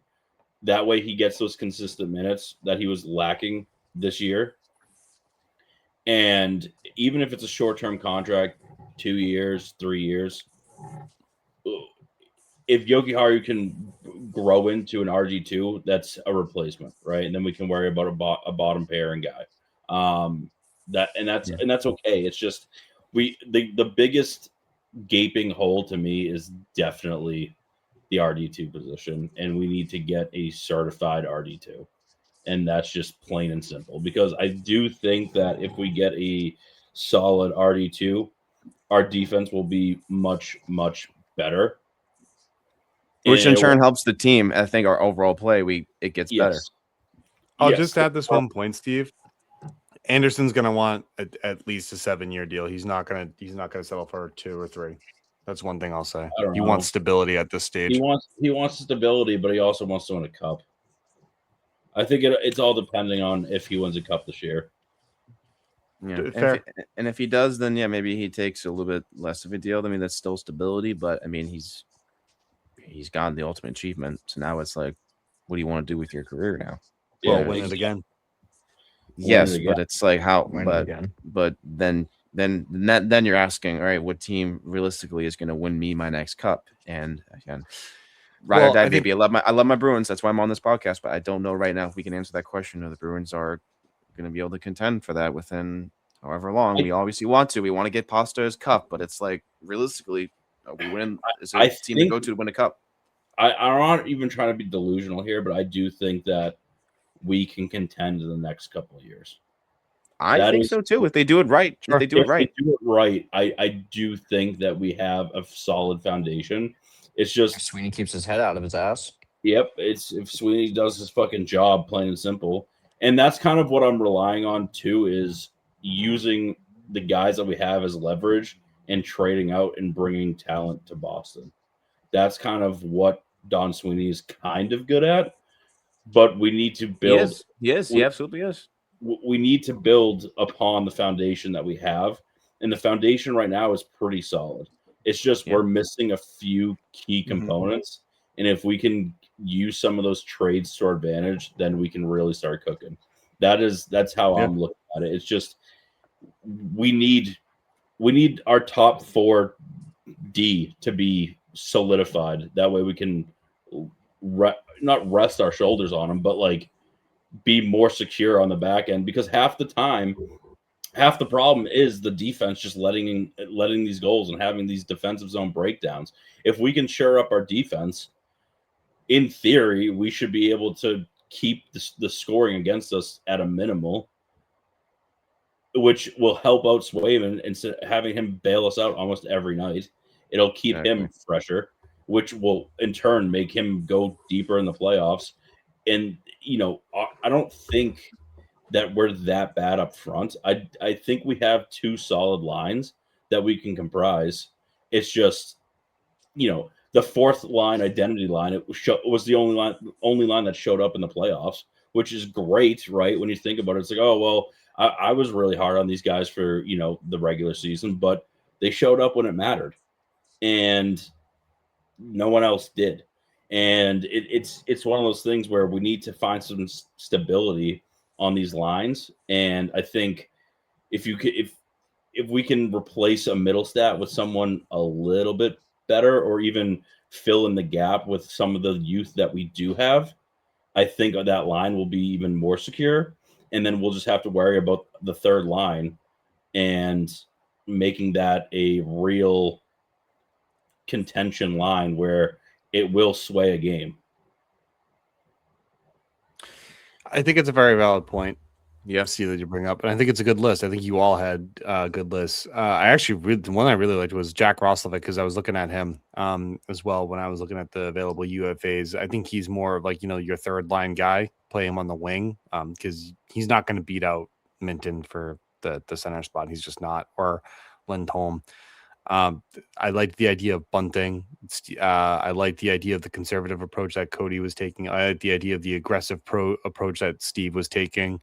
That way he gets those consistent minutes that he was lacking this year. And even if it's a short-term contract, 2 years, 3 years, if Yogi Haru can grow into an RG2, that's a replacement, right? And then we can worry about a bottom pairing guy. That's okay. It's just the biggest gaping hole to me is definitely the RD2 position, and we need to get a certified RD2. And that's just plain and simple, because I do think that if we get a solid RD2, our defense will be much, much better. Which And in it turn will- helps the team. I think our overall play, it gets better. yes. I'll Yes. just add this one point, Steve. Anderson's gonna want at least a 7-year deal. He's not gonna settle for 2 or 3. That's one thing I'll say. I don't He know. wants stability at this stage. He wants stability, but he also wants to win a cup. I think it's all depending on if he wins a cup this year. Yeah, Fair. and if he does, then yeah, maybe he takes a little bit less of a deal. I mean, that's still stability, but I mean, he's gotten the ultimate achievement. So now it's like, what do you want to do with your career now? Well, Yeah, win it again. Yes, again. but it's like how, Win it again. but then you're asking, all right, what team realistically is going to win me my next cup? And again, ride Well, or die, I think- baby. I love my Bruins. That's why I'm on this podcast. But I don't know right now if we can answer that question. Or the Bruins are going to be able to contend for that within however long. We obviously want to. We want to get Pasta's cup, but it's like realistically, are we win? Is a team to go to win a cup? I'm not even trying to be delusional here, but I do think that we can contend in the next couple of years. I think so too. If they do it right, Sure. if they do it right, I do think that we have a solid foundation. It's just If Sweeney keeps his head out of his ass. Yep, it's if Sweeney does his fucking job, plain and simple. And that's kind of what I'm relying on too, is using the guys that we have as leverage and trading out and bringing talent to Boston. That's kind of what Don Sweeney is kind of good at. But we need to build. he absolutely is. We need to build upon the foundation that we have, and the foundation right now is pretty solid. It's just we're missing a few key components, and if we can use some of those trades to our advantage, then we can really start cooking. That's how I'm looking at it. It's just we need our top 4 D to be solidified. That way we can not rest our shoulders on them, but like be more secure on the back end, because half the problem is the defense just letting these goals and having these defensive zone breakdowns. If we can shore up our defense, in theory, we should be able to keep the scoring against us at a minimal, which will help out Swayman instead of having him bail us out almost every night. It'll keep him fresher, which will in turn make him go deeper in the playoffs. And I don't think that we're that bad up front. I think we have 2 solid lines that we can comprise. It's just, the 4th line, identity line, it was the only line that showed up in the playoffs, which is great, right? When you think about it, it's like, oh well, I was really hard on these guys for the regular season, but they showed up when it mattered, and no one else did. And it's one of those things where we need to find some stability on these lines. And I think if we can replace a middle stat with someone a little bit better, or even fill in the gap with some of the youth that we do have, I think that line will be even more secure. And then we'll just have to worry about the 3rd line and making that a real contention line where it will sway a game. I think it's a very valid point. Yeah, See that you bring up, and I think it's a good list. I think you all had good lists. I actually the one I really liked was Jack Roslovic, because I was looking at him as well when I was looking at the available UFAs. I think he's more of like your 3rd line guy. Play him on the wing because he's not going to beat out Minton for the center spot. He's just not, or Lindholm. I liked the idea of bunting. I like the idea of the conservative approach that Cody was taking. I like the idea of the aggressive approach that Steve was taking.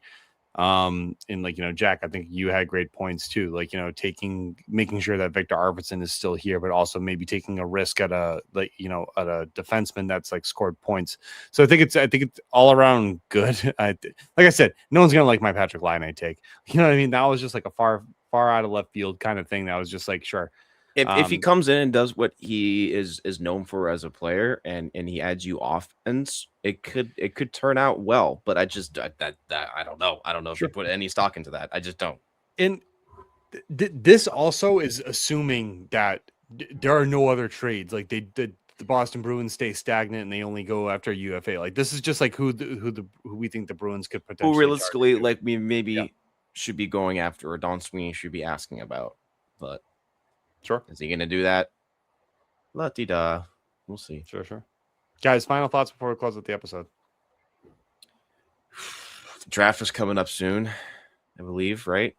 And Jack, I think you had great points too. Making sure that Victor Arvidsson is still here, but also maybe taking a risk at a defenseman that's scored points. So I think it's all around good. Like I said, no one's gonna like my Patrick Laine take. You know what I mean? That was just like a far out of left field kind of thing. That was just like, sure. If he comes in and does what he is known for as a player, and he adds you offense, it could turn out well. But I don't know. I don't know if you put any stock into that. I just don't. And this also is assuming that there are no other trades. Like the Boston Bruins stay stagnant and they only go after UFA. Like this is just like who we think the Bruins could potentially. Who realistically, like we maybe should be going after, or Don Sweeney should be asking about, but. Sure. Is he going to do that? La-di-da. We'll see. Sure. Guys, final thoughts before we close out the episode. The draft is coming up soon, I believe, right?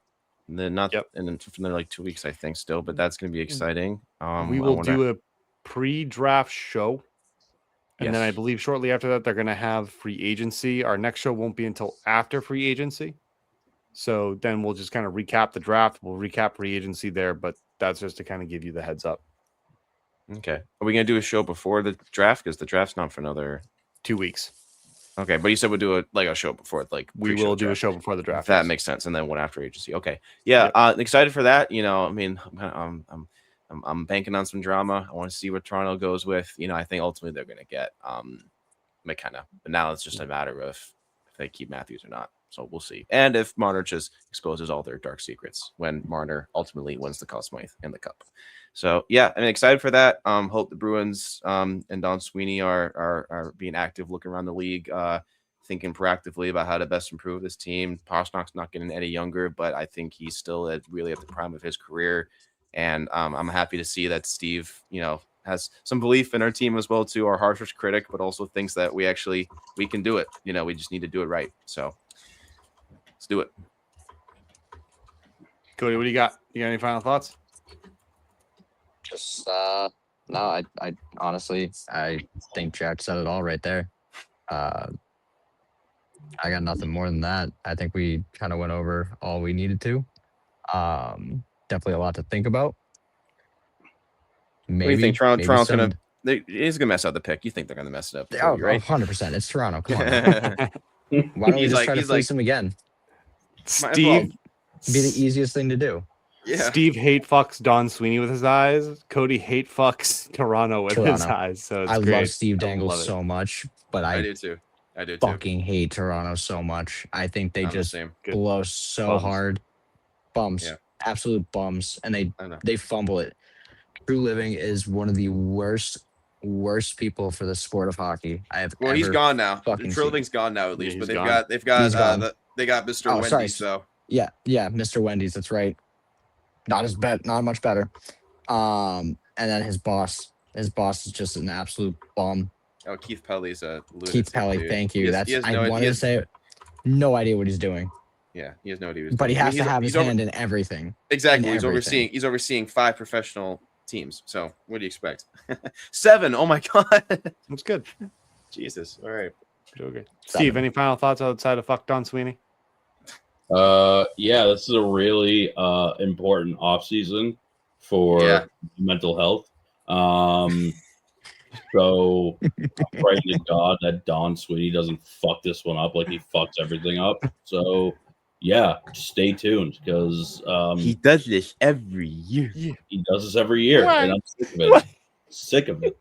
And then Yep. and then for another like 2 weeks, I think, still, but that's going to be exciting. We will do a pre-draft show. And then I believe shortly after that, they're going to have free agency. Our next show won't be until after free agency. So then we'll just kind of recap the draft. We'll recap free agency there, but that's just to kind of give you the heads up. Okay. Are we going to do a show before the draft? Because the draft's not for another 2 weeks. Okay, but you said we'll do a show before, like we will do a show before the draft. That makes sense, and then one after agency. Okay, yeah, excited for that. I mean, I'm banking on some drama. I want to see what Toronto goes with. I think ultimately they're going to get McKenna, but now it's just a matter of if they keep Matthews or not. So we'll see, and if Marner just exposes all their dark secrets when Marner ultimately wins the Conn Smythe and the Cup. So yeah, I'm excited for that. Hope the Bruins and Don Sweeney are being active, looking around the league, thinking proactively about how to best improve this team. Pastrnak's not getting any younger, but I think he's still really at the prime of his career. And I'm happy to see that Steve, has some belief in our team as well too, our harshest critic, but also thinks that we can do it. We just need to do it right. So let's do it. Cody, what do you got? You got any final thoughts? Just no, I honestly I think Jack said it all right there. I got nothing more than that. I think we kind of went over all we needed to. Definitely a lot to think about. Maybe, what do you think Toronto's gonna? He's gonna mess up the pick. You think they're gonna mess it up? Oh, right? 100%. It's Toronto. Come on. Why don't we just try to fleece him again? Steve, be the easiest thing to do. Yeah. Steve hate fucks Don Sweeney with his eyes. Cody hate fucks Toronto with his eyes. So I great. love Steve Dangle so much, but I do too. Fucking hate Toronto so much. I think they just blow so hard. Bums. Yeah. Absolute bums. And they fumble it. True Living is one of the worst people for the sport of hockey I have ever. He's gone now. True Living's gone now at least, but they've got Mr. Wendy's. Sorry. So yeah, Mr. Wendy's. That's right. Not much better. And then his boss is just an absolute bum. Oh, Keith Pelly's a lunatic. Keith Pelly, dude. thank you. I wanted to say it. No idea what he's doing. Yeah, he has no idea. But he has to have his hand in everything. Exactly. He's overseeing 5 professional teams. So what do you expect? 7. Oh my god. That's good. Jesus. All right. Okay. Steve, any final thoughts outside of fuck Don Sweeney? Yeah, this is a really important off season for mental health. So I'm praying to God that Don Sweeney doesn't fuck this one up like he fucks everything up. So yeah, stay tuned because he does this every year. He does this every year, and I'm sick of it. Sick of it.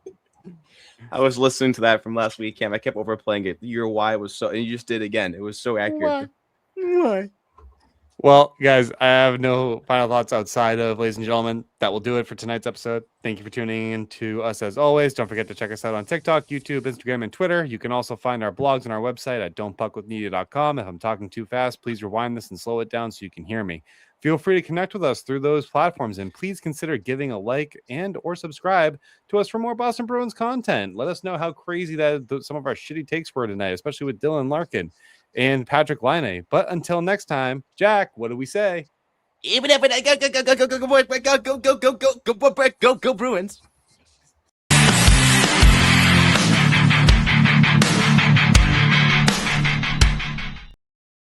I was listening to that from last week, Cam. I kept overplaying it. Your why was so, and you just did it again. It was so accurate. Why? Well, guys, I have no final thoughts outside of, ladies and gentlemen, that will do it for tonight's episode. Thank you for tuning in to us as always. Don't forget to check us out on TikTok, YouTube, Instagram, and Twitter. You can also find our blogs on our website at don'tpuckwithmedia.com. If I'm talking too fast, please rewind this and slow it down so you can hear me. Feel free to connect with us through those platforms, and please consider giving a like and or subscribe to us for more Boston Bruins content. Let us know how crazy that some of our shitty takes were tonight, especially with Dylan Larkin and Patrick Laine. But until next time, Jack, what do we say? Go Bruins.